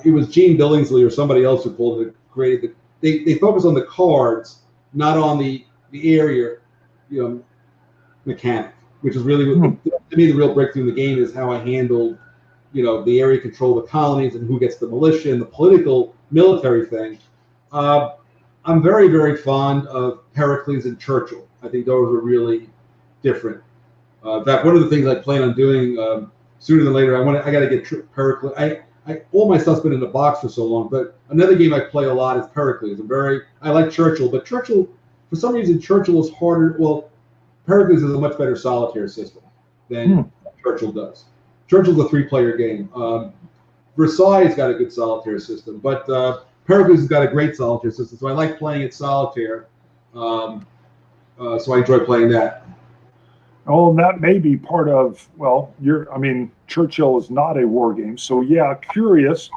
It was Gene Billingsley or somebody else who created they focus on the cards, not on the area, mechanic. Which is really, to me, the real breakthrough in the game is how I handled, the area control of the colonies and who gets the militia and the political military thing. I'm very, very fond of Pericles and Churchill. I think those are really different. In fact, one of the things I plan on doing sooner than later, I got to get Pericles. All my stuff's been in the box for so long, but another game I play a lot is Pericles. I like Churchill, but Churchill, for some reason, Churchill is harder. Well, Pericles is a much better solitaire system than Churchill does. Churchill's a 3-player game. Versailles has got a good solitaire system, but Pericles has got a great solitaire system, so I like playing it solitaire. So I enjoy playing that. Oh, and that may be part of, Churchill is not a war game. So yeah, curious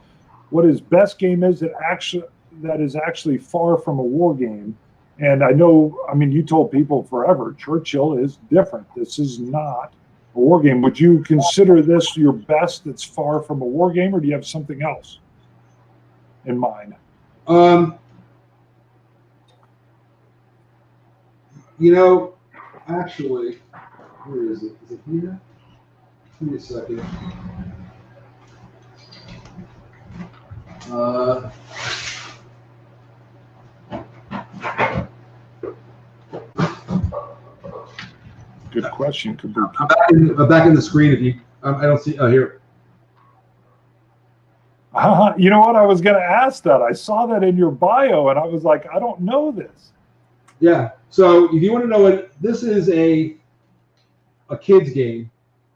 what his best game is that actually that is actually far from a war game. And I know, I mean, you told people forever, Churchill is different. This is not a war game. Would you consider this your best that's far from a war game, or do you have something else in mind? You know, actually, where is it? Is it here? Give me a second. Good question. Could be. I'm back in the screen. If you, I don't see. Oh, here. You know what? I was going to ask that. I saw that in your bio, and I was like, I don't know this. Yeah. So if you want to know what this is, a kids game,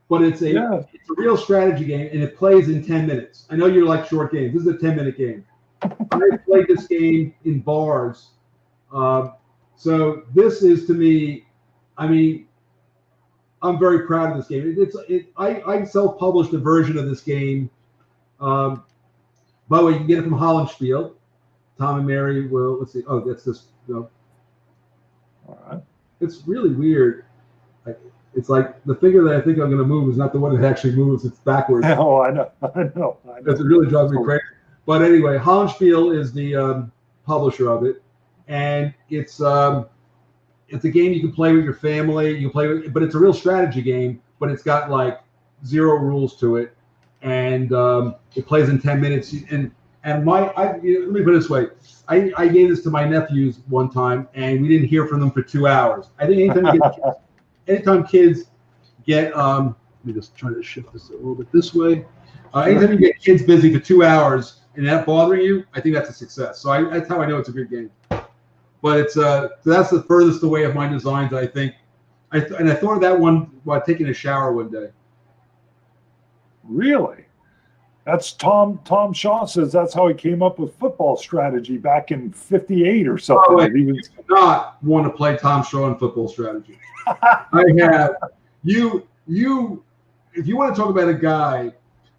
but it's a real strategy game, and it plays in 10 minutes. I know you like short games. This is a 10-minute game. I played this game in bars. So this is, to me, I mean, I'm very proud of this game. I self-published a version of this game. By the way, you can get it from Hollandspiel. Tom and Mary will. Let's see. Oh, that's this. No. All right. It's really weird. It's like the finger that I think I'm going to move is not the one that actually moves. It's backwards. Oh, I know. It really drives me crazy. But anyway, Hollandspiel is the publisher of it, and it's a game you can play with your family. You can play with, but it's a real strategy game. But it's got like 0 rules to it, and it plays in 10 minutes. And let me put it this way: I gave this to my nephews one time, and we didn't hear from them for 2 hours. I think anytime kids get let me just try to shift this a little bit this way. Anytime you get kids busy for 2 hours and that bothering you, I think that's a success. So that's how I know it's a good game. But it's that's the furthest away of my designs, I think. I thought of that one while taking a shower one day. Really? That's Tom Shaw says that's how he came up with football strategy back in '58 or something. Oh, wait, you do not want to play Tom Shaw in football strategy. I have you. If you want to talk about a guy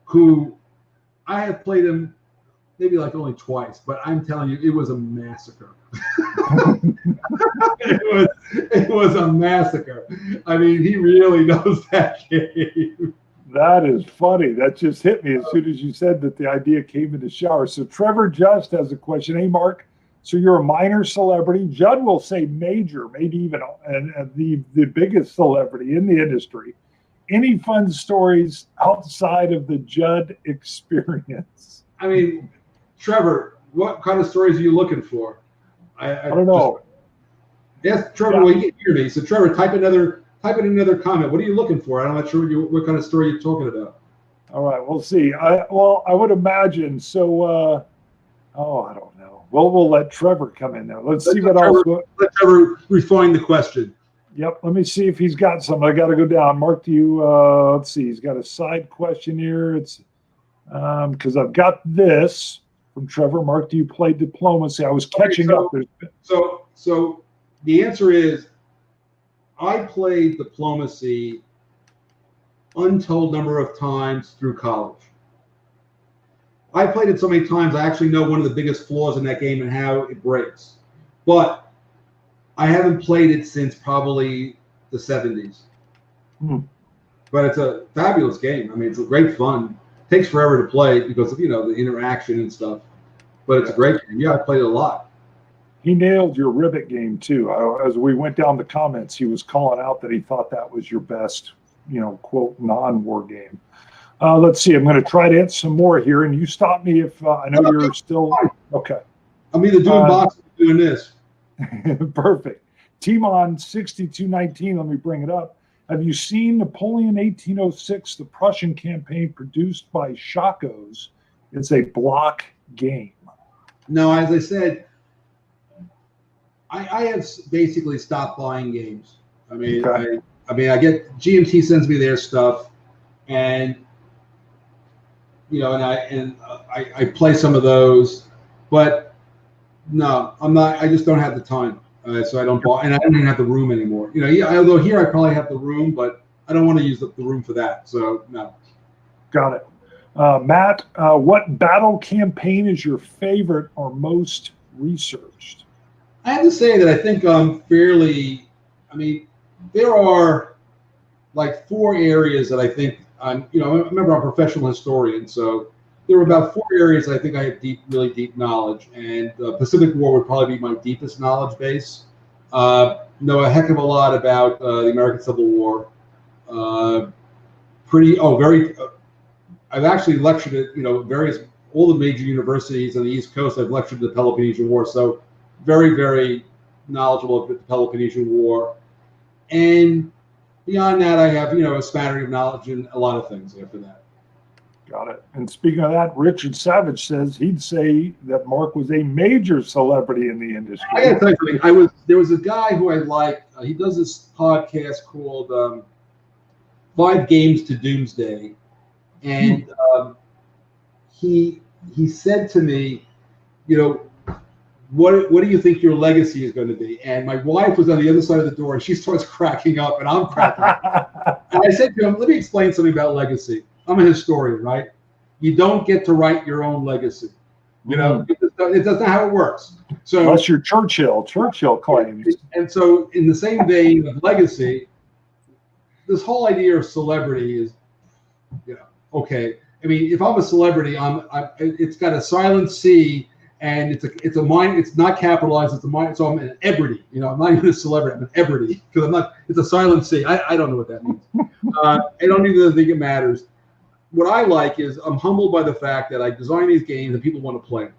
who I have played him maybe like only twice, but I'm telling you, it was a massacre. it was a massacre. I mean, he really knows that game. That is funny. That just hit me as soon as you said that the idea came in the shower. So Trevor Just has a question. Hey, Mark, so you're a minor celebrity. Judd will say major, maybe even the biggest celebrity in the industry. Any fun stories outside of the Judd experience? I mean, Trevor, what kind of stories are you looking for? I don't know. Yes, Trevor, well, you can hear me. So Trevor, type in another comment. What are you looking for? I'm not sure what kind of story you're talking about. All right, we'll see. I would imagine. So, I don't know. Well, we'll let Trevor come in there. Let's see what else. Let Trevor refine the question. Yep. Let me see if he's got some. I got to go down. Mark, do you? Let's see. He's got a side question here. It's because I've got this from Trevor. Mark, do you play diplomacy? I was catching up. So the answer is, I played diplomacy untold number of times through college. I played it so many times, I actually know one of the biggest flaws in that game and how it breaks. But I haven't played it since probably the 70s. But it's a fabulous game. I mean, it's a great fun. It takes forever to play because of, the interaction and stuff. But it's a great game. Yeah, I played it a lot. He nailed your ribbit game too. As we went down the comments, he was calling out that he thought that was your best, quote, non-war game. Let's see. I'm going to try to answer some more here, and you stop me if I know you're still okay. I'm either doing boxing or doing this. Perfect. Timon 6219. Let me bring it up. Have you seen Napoleon 1806, the Prussian campaign produced by Shakos? It's a block game. No, as I said, I have basically stopped buying games. I mean, okay. I get GMT sends me their stuff, and I play some of those, but no, I'm not. I just don't have the time, so I don't buy, and I don't even have the room anymore. Although here I probably have the room, but I don't want to use the room for that. So no. Got it. Matt, what battle campaign is your favorite or most researched? I have to say that I think I'm fairly. I mean, there are like 4 areas that I think I'm. You know, remember I'm a professional historian, so there were about 4 areas I think I have really deep knowledge, and Pacific War would probably be my deepest knowledge base. Know a heck of a lot about the American Civil War. Very. I've actually lectured at all the major universities on the East Coast. I've lectured the Peloponnesian War, so very, very knowledgeable of the Peloponnesian War. And beyond that, I have a smattering of knowledge in a lot of things after that. Got it. And speaking of that, Richard Savage says he'd say that Mark was a major celebrity in the industry. I got to tell you something. There was a guy who I liked. He does this podcast called 5 Games to Doomsday. And he said to me, what do you think your legacy is going to be? And my wife was on the other side of the door, and she starts cracking up, and I'm cracking up. And I said to him, let me explain something about legacy. I'm a historian, right? You don't get to write your own legacy. It doesn't how it works. So unless you're Churchill claims. And so in the same vein of legacy, this whole idea of celebrity is, okay. I mean, if I'm a celebrity, it's got a silent C, and it's a mind. It's not capitalized. It's a mind. So I'm an ebrity. I'm not even a celebrity. I'm an ebrity because I'm not. It's a silent C. I don't know what that means. I don't even think it matters. What I like is I'm humbled by the fact that I design these games and people want to play them.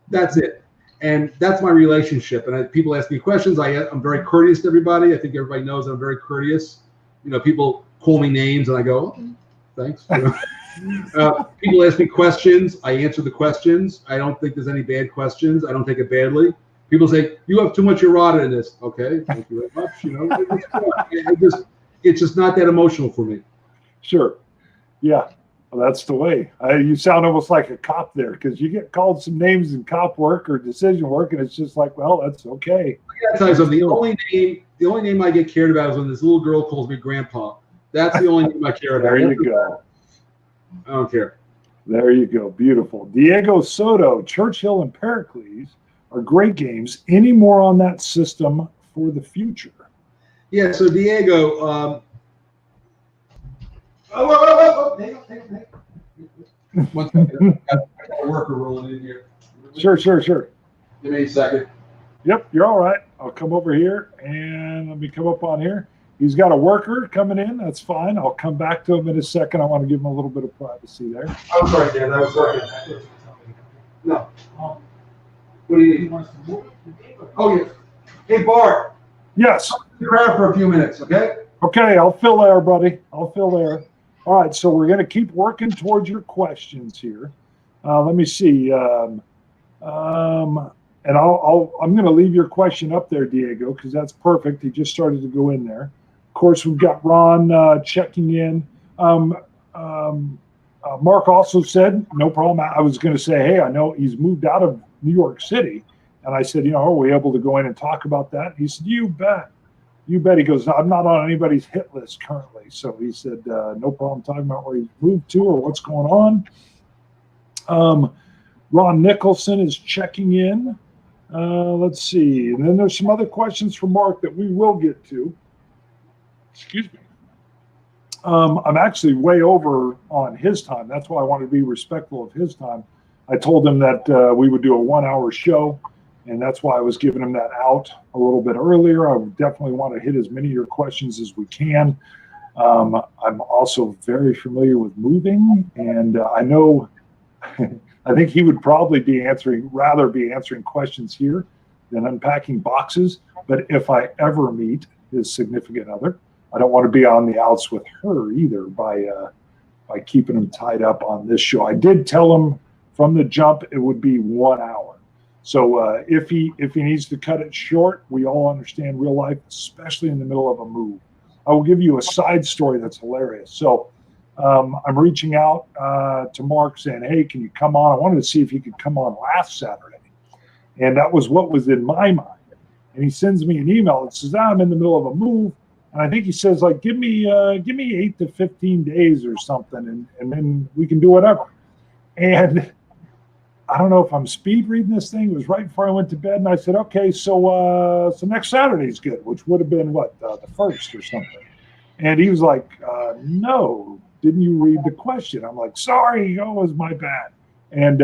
That's it, and that's my relationship. And people ask me questions. I'm very courteous to everybody. I think everybody knows I'm very courteous. People call me names, and I go, okay, thanks. People ask me questions. I answer the questions. I don't think there's any bad questions. I don't take it badly. People say, you have too much errata in this. Okay, thank you very much. It's just not that emotional for me. Sure. Yeah. Well, that's the way. You sound almost like a cop there, because you get called some names in cop work or decision work, and it's just like, well, that's okay. I gotta tell you something. The only name I get cared about is when this little girl calls me grandpa. That's the only name I care about. There you go. I don't care. There you go. Beautiful. Diego Soto, Churchill and Pericles are great games. Any more on that system for the future? Yeah, so Diego, hang on. One second. I got a worker rolling in here. Sure. Give me a second. Yep, you're all right. I'll come over here, and let me come up on here. He's got a worker coming in. That's fine. I'll come back to him in a second. I want to give him a little bit of privacy there. I'm sorry, Dan. I was working. No. What do you need? Oh, yeah. Hey, Bart. Yes. Stick around for a few minutes, okay? Okay, I'll fill there, buddy. I'll fill there. All right, so we're going to keep working towards your questions here. Let me see. And I'm going to leave your question up there, Diego, because that's perfect. He just started to go in there. Of course, we've got Ron checking in. Mark also said, no problem. I was going to say, hey, I know he's moved out of New York City. And I said, are we able to go in and talk about that? He said, you bet. You bet. He goes, I'm not on anybody's hit list currently. So he said, no problem talking about where he's moved to or what's going on. Ron Nicholson is checking in. Let's see. And then there's some other questions from Mark that we will get to. Excuse me. I'm actually way over on his time. That's why I wanted to be respectful of his time. I told him that we would do a 1-hour show, and that's why I was giving him that out a little bit earlier. I would definitely want to hit as many of your questions as we can. I'm also very familiar with moving, and I know I think he would probably rather be answering questions here than unpacking boxes. But if I ever meet his significant other, I don't want to be on the outs with her either by keeping him tied up on this show. I did tell him from the jump it would be 1 hour. So if he needs to cut it short, we all understand real life, especially in the middle of a move. I will give you a side story that's hilarious. So I'm reaching out to Mark saying, hey, can you come on? I wanted to see if he could come on last Saturday. And that was what was in my mind. And he sends me an email that says, I'm in the middle of a move. And I think he says, like, give me 8 to 15 days or something, and then we can do whatever. And I don't know if I'm speed reading this thing. It was right before I went to bed, and I said, okay, so next Saturday's good, which would have been what, the 1st or something. And he was like, no, didn't you read the question? I'm like, sorry, it was my bad. And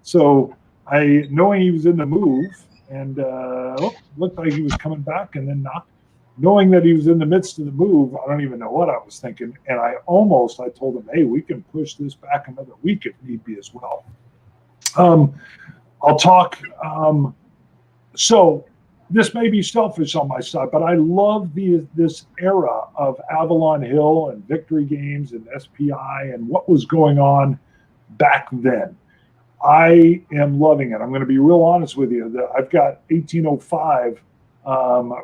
so I, knowing he was in the move, and looked like he was coming back, and then not. Knowing that he was in the midst of the move, I don't even know what I was thinking. And I told him, hey, we can push this back another week if need be as well. I'll talk. So this may be selfish on my side, but I love this era of Avalon Hill and Victory Games and SPI and what was going on back then. I am loving it. I'm going to be real honest with you. I've got 1805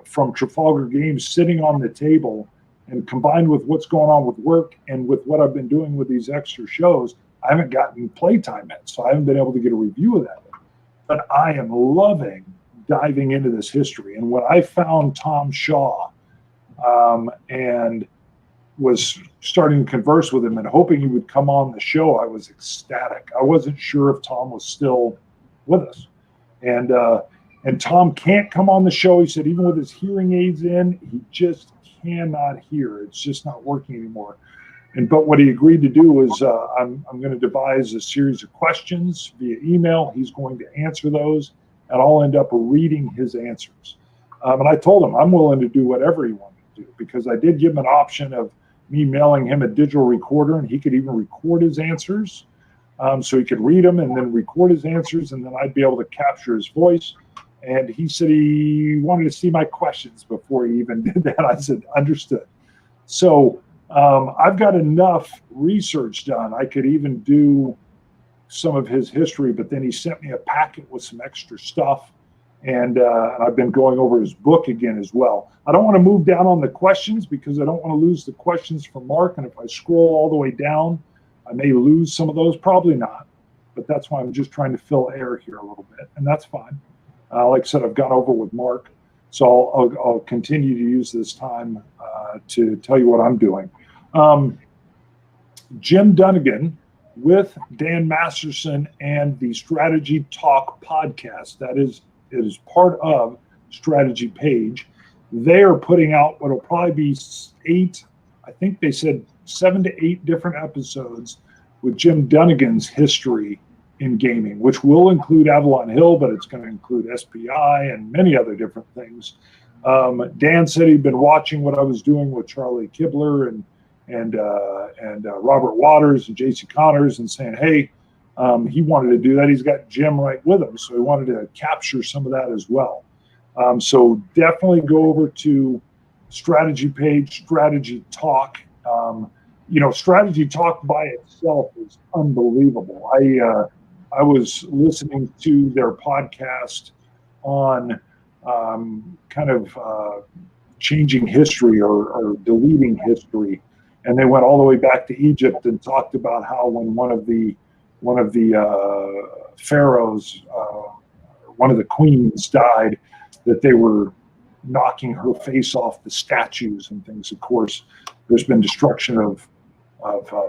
from Trafalgar Games sitting on the table, and combined with what's going on with work and with what I've been doing with these extra shows, I haven't gotten playtime yet, so I haven't been able to get a review of that yet. But I am loving diving into this history. And when I found Tom Shaw and was starting to converse with him and hoping he would come on the show, I was ecstatic. I wasn't sure if Tom was still with us. And Tom can't come on the show. He said even with his hearing aids in, he just cannot hear. It's just not working anymore. But what he agreed to do is I'm going to devise a series of questions via email. He's going to answer those, and I'll end up reading his answers. And I told him I'm willing to do whatever he wanted to do, because I did give him an option of me mailing him a digital recorder, and he could even record his answers. So he could read them and then record his answers, and then I'd be able to capture his voice. And he said he wanted to see my questions before he even did that. I said, understood. So I've got enough research done. I could even do some of his history, but then he sent me a packet with some extra stuff. And I've been going over his book again as well. I don't want to move down on the questions because I don't want to lose the questions from Mark. And if I scroll all the way down, I may lose some of those. Probably not. But that's why I'm just trying to fill air here a little bit. And that's fine. Like I said, I've gone over with Mark. So I'll continue to use this time to tell you what I'm doing. Jim Dunnigan with Dan Masterson and the Strategy Talk podcast. That is part of Strategy Page. They are putting out what will probably be 8, I think they said 7 to 8 different episodes with Jim Dunnigan's history in gaming, which will include Avalon Hill, but it's going to include SPI and many other different things. Dan said he'd been watching what I was doing with Charlie Kibler and Robert Waters and JC Connors, and saying, hey, he wanted to do that. He's got Jim right with him, so he wanted to capture some of that as well. So definitely go over to Strategy Page, Strategy Talk. Strategy Talk by itself is unbelievable. I was listening to their podcast on changing history or deleting history, and they went all the way back to Egypt and talked about how when one of the pharaohs, one of the queens died, that they were knocking her face off the statues and things. Of course, there's been destruction of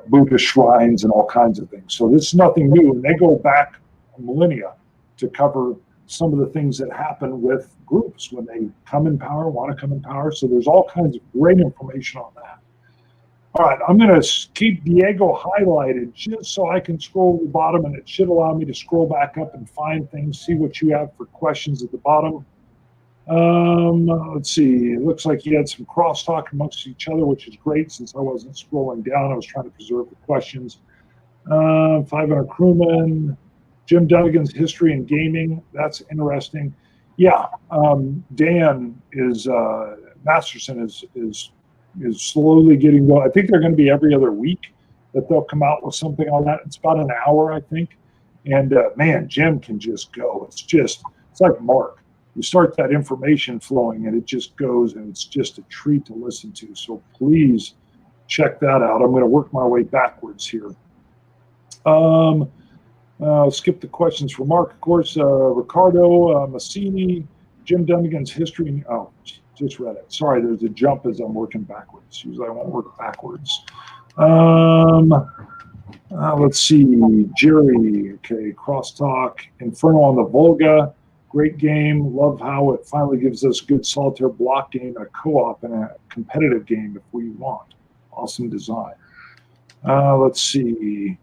Buddha shrines and all kinds of things. So this is nothing new. And they go back millennia to cover some of the things that happen with groups when they come in power, want to come in power. So there's all kinds of great information on that. All right, I'm going to keep Diego highlighted just so I can scroll to the bottom, and it should allow me to scroll back up and find things, see what you have for questions at the bottom. Let's see. It looks like you had some crosstalk amongst each other, which is great since I wasn't scrolling down. I was trying to preserve the questions. 500 crewmen, Jim Dunnigan's history in gaming. That's interesting. Yeah, Dan is Masterson is slowly getting going. I think they're going to be every other week that they'll come out with something on that. It's about an hour, I think. And man, Jim can just go. It's like Mark. You start that information flowing and it just goes, and it's just a treat to listen to. So please check that out. I'm going to work my way backwards here. I'll skip the questions for Mark, of course. Ricardo Massini, Jim Dunnigan's history. Just read it. Sorry, there's a jump as I'm working backwards. Usually I won't work backwards. Let's see. Jerry. Okay. Crosstalk. Inferno on the Volga. Great game. Love how it finally gives us good solitaire block game, a co-op, and a competitive game if we want. Awesome design. Let's see.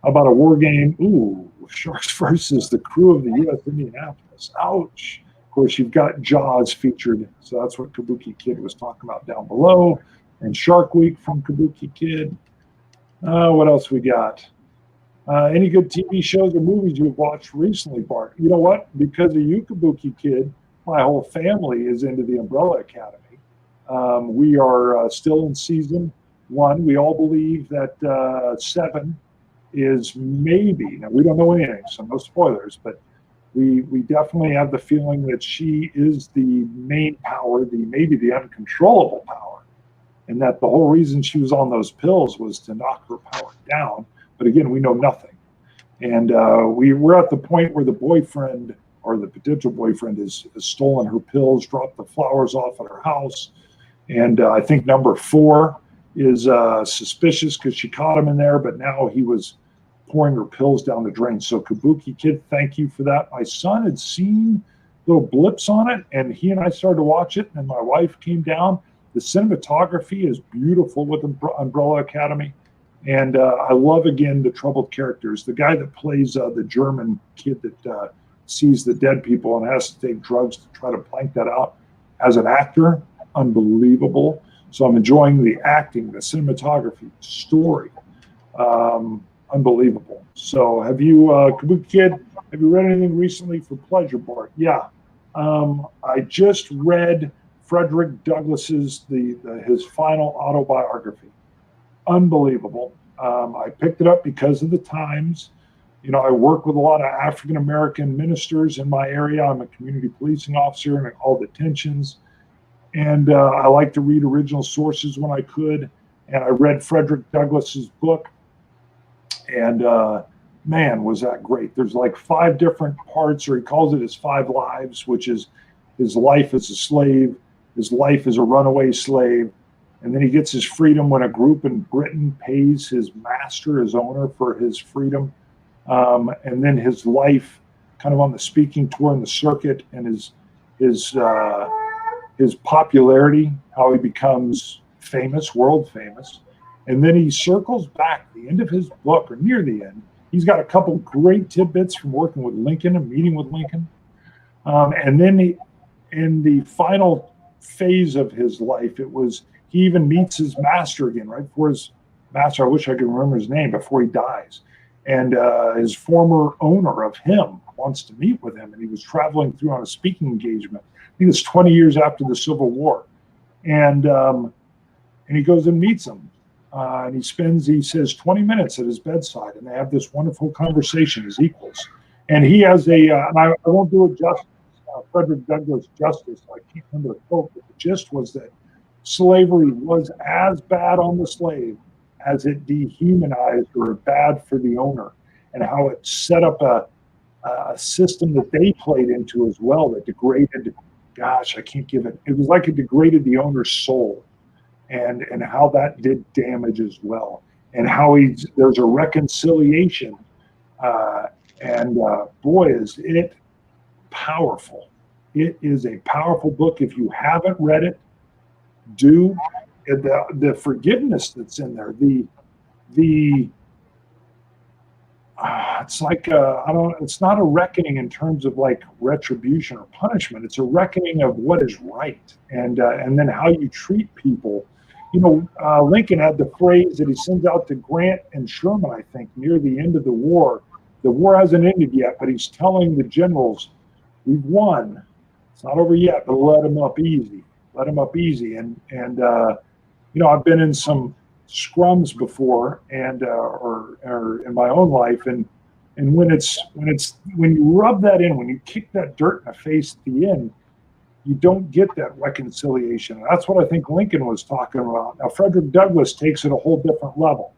How about a war game? Ooh, Sharks versus the crew of the U.S. Indianapolis. Ouch. Of course, you've got Jaws featured, so that's what Kabuki Kid was talking about down below. And Shark Week from Kabuki Kid. What else we got? Any good TV shows or movies you've watched recently, Bart? You know what? Because of you, Kabuki Kid, my whole family is into the Umbrella Academy. We are still in season 1. We all believe that 7 is maybe, now we don't know anything, so no spoilers, but we definitely have the feeling that she is the main power, maybe the uncontrollable power, and that the whole reason she was on those pills was to knock her power down. But again, we know nothing. And we're at the point where the boyfriend or the potential boyfriend has stolen her pills, dropped the flowers off at her house. And I think number 4 is suspicious because she caught him in there, but now he was pouring her pills down the drain. So Kabuki Kid, thank you for that. My son had seen little blips on it, and he and I started to watch it, and my wife came down. The cinematography is beautiful with Umbrella Academy. And I love, again, the troubled characters. The guy that plays the German kid that sees the dead people and has to take drugs to try to blank that out as an actor, unbelievable. So I'm enjoying the acting, the cinematography, the story, unbelievable. So have you, Kabuki Kid, have you read anything recently for pleasure, Bart? Yeah. I just read Frederick Douglass's, his final autobiography. Unbelievable. I picked it up because of the times. You know, I work with a lot of African-American ministers in my area. I'm a community policing officer and all the tensions. And I like to read original sources when I could. And I read Frederick Douglass's book. And man, was that great. There's like 5 different parts, or he calls it his 5 lives, which is his life as a slave, his life as a runaway slave, and then he gets his freedom when a group in Britain pays his master, his owner, for his freedom. And then his life kind of on the speaking tour and the circuit, and his popularity, how he becomes famous, world famous. And then he circles back at the end of his book, or near the end. He's got a couple great tidbits from working with Lincoln and meeting with Lincoln. And then in the final phase of his life, he even meets his master again, right before his master, I wish I could remember his name, before he dies. And his former owner of him wants to meet with him. And he was traveling through on a speaking engagement. I think it's 20 years after the Civil War. And he goes and meets him. And he says 20 minutes at his bedside. And they have this wonderful conversation as equals. And he has and I won't do it justice, Frederick Douglass justice. I can't remember the quote, but the gist was that slavery was as bad on the slave as it dehumanized or bad for the owner, and how it set up a system that they played into as well that degraded, gosh, I can't give it. It was like it degraded the owner's soul, and how that did damage as well, and how there's a reconciliation, and boy, is it powerful. It is a powerful book. If you haven't read it, do. The forgiveness that's in there, it's like it's not a reckoning in terms of like retribution or punishment. It's a reckoning of what is right, and then how you treat people. You know, Lincoln had the phrase that he sends out to Grant and Sherman, I think, near the end of the war. The war hasn't ended yet, but he's telling the generals, we've won. It's not over yet, but let them up easy. Let them up easy. And you know, I've been in some scrums before, and or in my own life, and when you rub that in, when you kick that dirt in the face at the end, you don't get that reconciliation. And that's what I think Lincoln was talking about. Now, Frederick Douglass takes it a whole different level.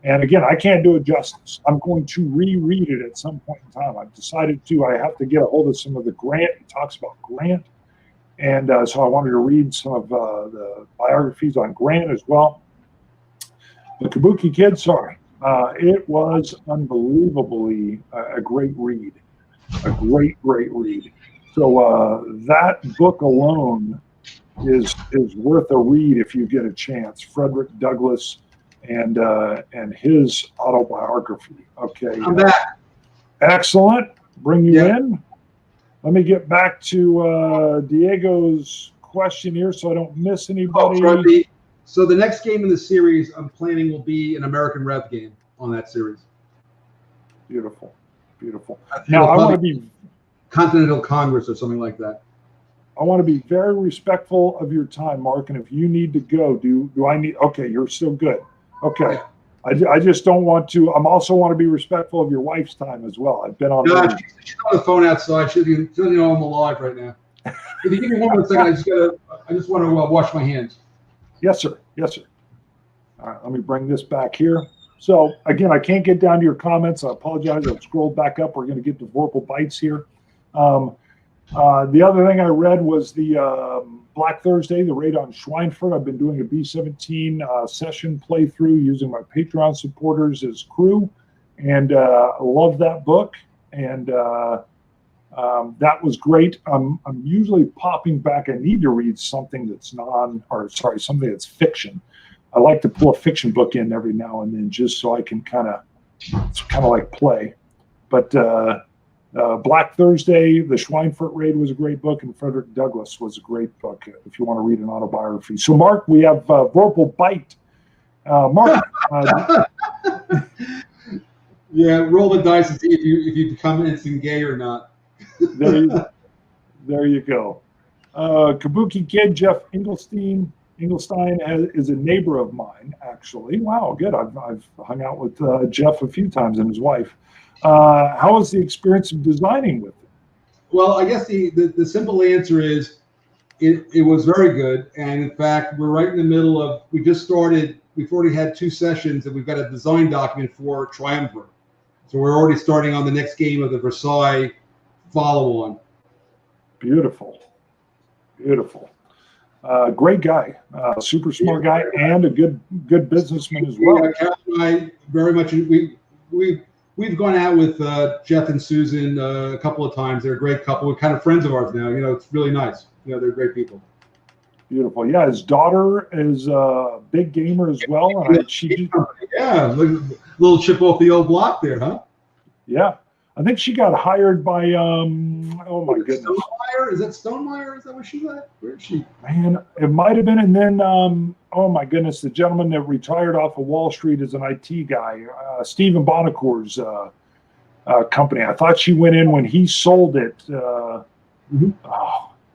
And again, I can't do it justice. I'm going to reread it at some point in time. I've decided to. I have to get a hold of some of the Grant. He talks about Grant. And so I wanted to read some of the biographies on Grant as well. The Kabuki Kid, sorry. It was unbelievably a great read. A great read. So that book alone is worth a read if you get a chance. Frederick Douglass and his autobiography. Okay. I'm back. Excellent. Bring you in. Let me get back to Diego's question here so I don't miss anybody. So the next game in the series I'm planning will be an American Rev game on that series. Beautiful. Now I want to be Continental Congress or something like that. I want to be very respectful of your time, Mark. And if you need to go, do I need? Okay, you're still good. Okay. Yeah. I just don't want to. I also want to be respectful of your wife's time as well. I've been on. No, she's on the phone outside. She's I'm alive right now. If you give me one more second, I just want to wash my hands. Yes, sir. All right, let me bring this back here. So again, I can't get down to your comments. I apologize. I've scrolled back up. We're going to get to Vorpal Bites here. The other thing I read was the Black Thursday, the raid on Schweinfurt. I've been doing a B-17 session playthrough using my Patreon supporters as crew, and I love that book. And that was great. I'm usually popping back. I need to read something that's something that's fiction. I like to pull a fiction book in every now and then just so I can it's kind of like play. But Black Thursday, the Schweinfurt Raid was a great book, and Frederick Douglass was a great book if you want to read an autobiography. So, Mark, we have Vorpal Bite. Mark. Yeah, roll the dice and see if you become instant gay or not. There you go. Kabuki Kid, Jeff Engelstein is a neighbor of mine, actually. Wow, good. I've hung out with Jeff a few times and his wife. How was the experience of designing with it? Well, I guess the simple answer is it was very good. And in fact, we're right in the middle of, we just started, we've already had 2 sessions and we've got a design document for Triumvirate. So we're already starting on the next game of the Versailles follow-on. Beautiful. Great guy, super smart guy, and a good businessman as well. Yeah, Cal and I very much, we've gone out with Jeff and Susan a couple of times. They're a great couple. We're kind of friends of ours now. It's really nice. They're great people. Beautiful. Yeah, his daughter is a big gamer as well. And little chip off the old block there, huh? Yeah. I think she got hired by, oh my goodness. Stonemeyer? Is that Stonemeyer? Is that where she's at? Where is she? Man, it might have been. And then, oh my goodness, the gentleman that retired off of Wall Street as an IT guy, Stephen Bonacour's company. I thought she went in when he sold it. Oh,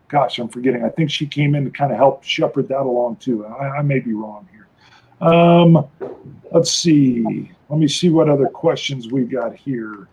gosh, I'm forgetting. I think she came in to kind of help shepherd that along too. I may be wrong here. Let's see. Let me see what other questions we got here.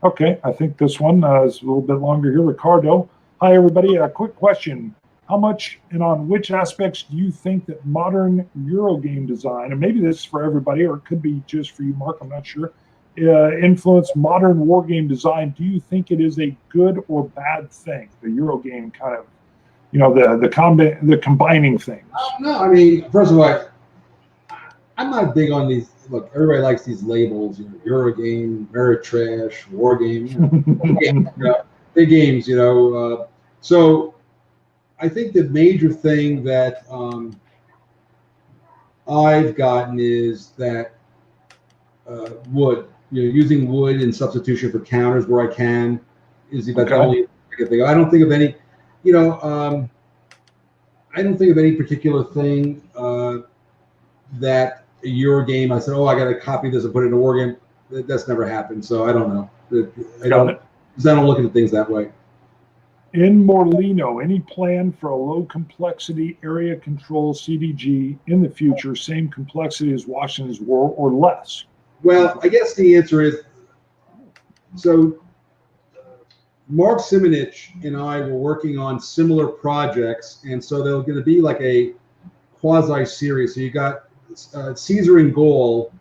Okay, I think this one is a little bit longer here. Ricardo. Hi, everybody. A quick question. How much and on which aspects do you think that modern Eurogame design, and maybe this is for everybody, or it could be just for you, Mark, I'm not sure, influence modern wargame design? Do you think it is a good or bad thing, the Eurogame kind of, the combining things? No, I mean, first of all, I'm not big on these. Look, everybody likes these labels. Eurogame, Ameritrash, Wargame. Big games. So I think the major thing that I've gotten is that wood. Using wood in substitution for counters where I can is about the only thing. I don't think of any. I don't think of any particular thing that. A Eurogame, I said, I got to copy this and put it in a war game. That's never happened, so I don't know. I don't look at things that way. In Morlino, any plan for a low complexity area control CDG in the future, same complexity as Washington's War or less? Well, I guess the answer is, so Mark Simonich and I were working on similar projects, and so they're going to be like a quasi-series. So you got Caesar and Gaul,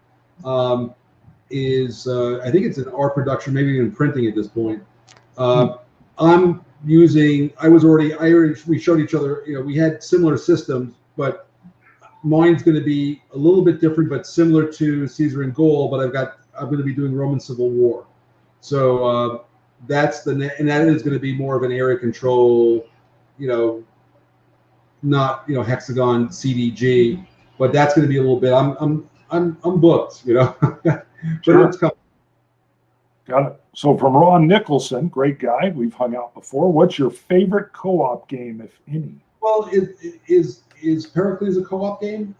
is I think it's an art production, maybe even printing at this point. I'm using. We showed each other. We had similar systems, but mine's going to be a little bit different, but similar to Caesar and Gaul. But I'm going to be doing Roman Civil War. So that's and that is going to be more of an area control. Not hexagon CDG, but that's going to be a little bit. I'm booked, but Sure. it's coming. Got it. So from Ron Nicholson, great guy, we've hung out before. What's your favorite co-op game, if any? Well, is Pericles a co-op game?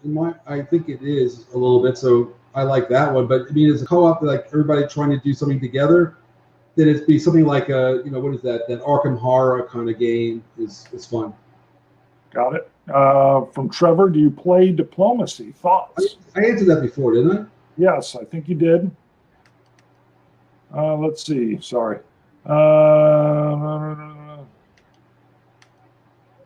I think it is a little bit. So I like that one. But I mean, as a co-op, like everybody trying to do something together, then it'd be something like what is that? That Arkham Horror kind of game is fun. Got it. From Trevor, do you play Diplomacy? Thoughts? I answered that before, didn't I? Yes, I think you did. Let's see. Sorry.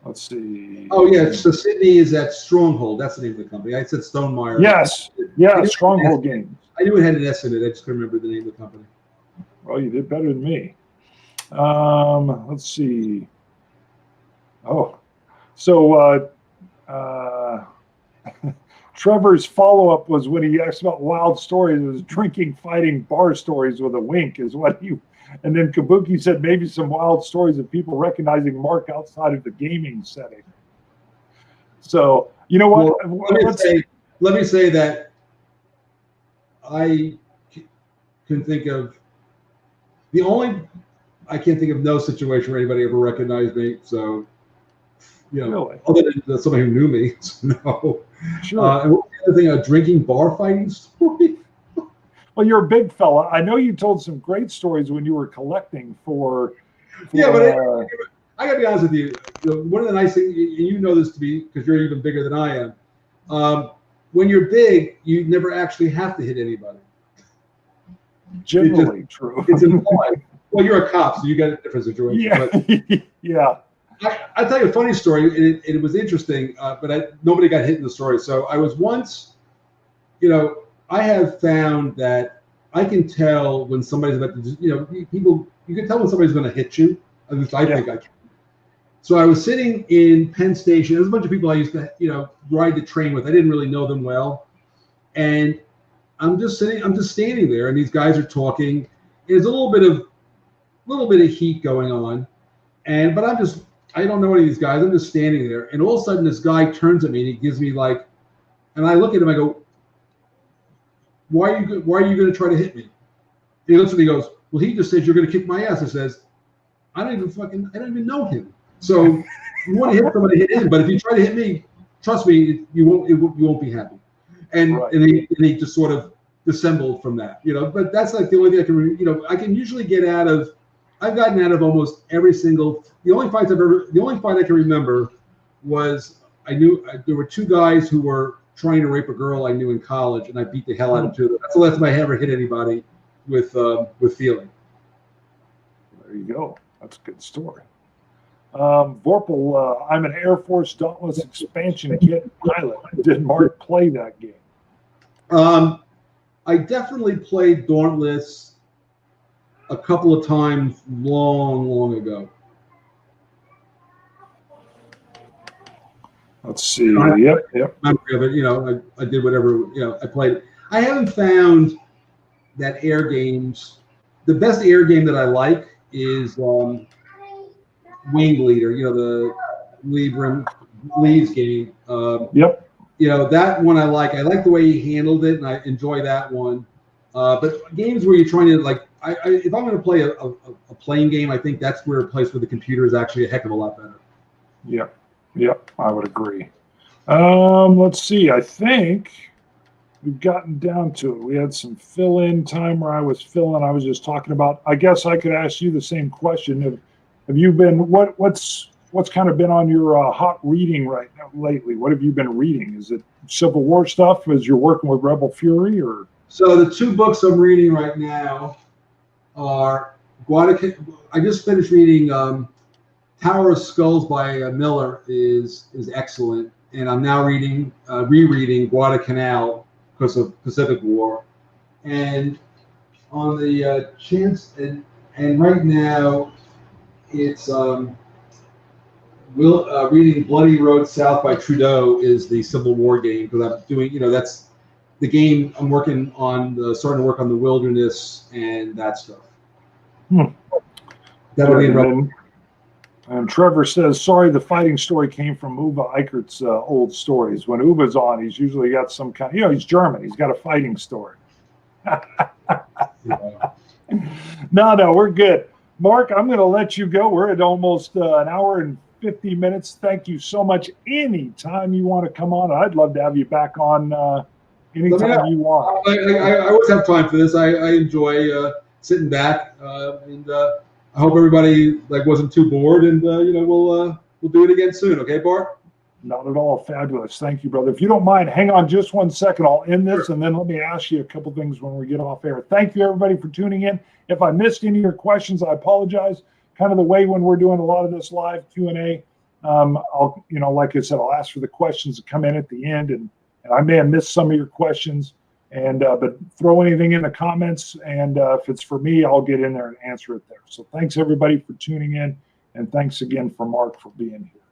Let's see. Oh yeah. So Sydney is at Stronghold. That's the name of the company. I said Stonemeyer. Yes. Yeah. Stronghold Games. I knew it had an S in it. I just couldn't remember the name of the company. Well, you did better than me. Let's see. Oh, so Trevor's follow-up was when he asked about wild stories. It was drinking, fighting, bar stories with a wink is what he. And then Kabuki said maybe some wild stories of people recognizing Mark outside of the gaming setting. So you know what? Well, let me say that I can think of I can't think of no situation where anybody ever recognized me. So, really? Other than somebody who knew me, so no. Sure. And what's the other thing? A drinking bar fighting story? Well, you're a big fella. I know you told some great stories when you were collecting for yeah, but I gotta be honest with you. One of the nice things, you know this to be because you're even bigger than I am. When you're big, you never actually have to hit anybody. Generally true. It's implied. Well, you're a cop, so you got a different situation. Yeah. But yeah. I'll tell you a funny story, and it was interesting, but nobody got hit in the story. So I was once, I have found that I can tell when somebody's about to, you can tell when somebody's going to hit you. At least I think I can. So I was sitting in Penn Station. There's a bunch of people I used to, ride the train with. I didn't really know them well. And I'm just standing there, and these guys are talking. There's a little bit of heat going on. But I don't know any of these guys. I'm just standing there. And all of a sudden, this guy turns at me, and he gives me and I look at him, I go, why are you going to try to hit me? He looks at me and goes, well, he just said you're going to kick my ass. I says, I don't even know him. So you want to hit somebody, hit him. But if you try to hit me, trust me, you won't be happy. And right. and he just sort of dissembled from that, But that's like the only thing I can, I can usually get out of. I've gotten out of almost every single. The only fight I can remember was there were two guys who were trying to rape a girl I knew in college, and I beat the hell out of two of them. That's the last time I ever hit anybody with feeling. There you go. That's a good story. Vorpal, I'm an Air Force Dauntless expansion kit pilot. Did Mark play that game? I definitely played Dauntless a couple of times long ago. Let's see. Yep. Memory of it, I did whatever, I played it. I haven't found that air games. The best air game that I like is Wing Leader, the Lee's game. Yep. That one I like. I like the way he handled it, and I enjoy that one. But games where you're trying to if I'm going to play a playing game, I think that's where a place where the computer is actually a heck of a lot better. Yep, I would agree. Let's see. I think we've gotten down to it. We had some fill-in time where I was just talking about. I guess I could ask you the same question. Have you been what's kind of been on your hot reading right now lately? What have you been reading? Is it Civil War stuff as you're working with Rebel Fury, or? So the two books I'm reading right now are I just finished reading Tower of Skulls by Miller is excellent, and I'm now rereading Guadalcanal because of Pacific War, and on the chance, and right now it's reading Bloody Road South by Trudeau is the Civil War game, because I'm doing, that's the game I'm working on, starting to work on the wilderness and that stuff. That'll be in. And Trevor says, sorry, the fighting story came from Uwe Eichert's old stories. When Uwe's on, he's usually got some kind of, he's German. He's got a fighting story. No, we're good. Mark, I'm going to let you go. We're at almost an hour and 50 minutes. Thank you so much. Anytime you want to come on, I'd love to have you back on anytime you want. I always have time for this. I enjoy sitting back, and I hope everybody wasn't too bored, and we'll do it again soon. Okay, Bart? Not at all. Fabulous. Thank you, brother. If you don't mind, hang on just 1 second. I'll end this, and then let me ask you a couple things when we get off air. Thank you, everybody, for tuning in. If I missed any of your questions, I apologize. Kind of the way when we're doing a lot of this live Q&A, I'll, like I said, I'll ask for the questions to come in at the end, and I may have missed some of your questions, but throw anything in the comments, and if it's for me, I'll get in there and answer it there. So thanks, everybody, for tuning in, and thanks again for Mark for being here.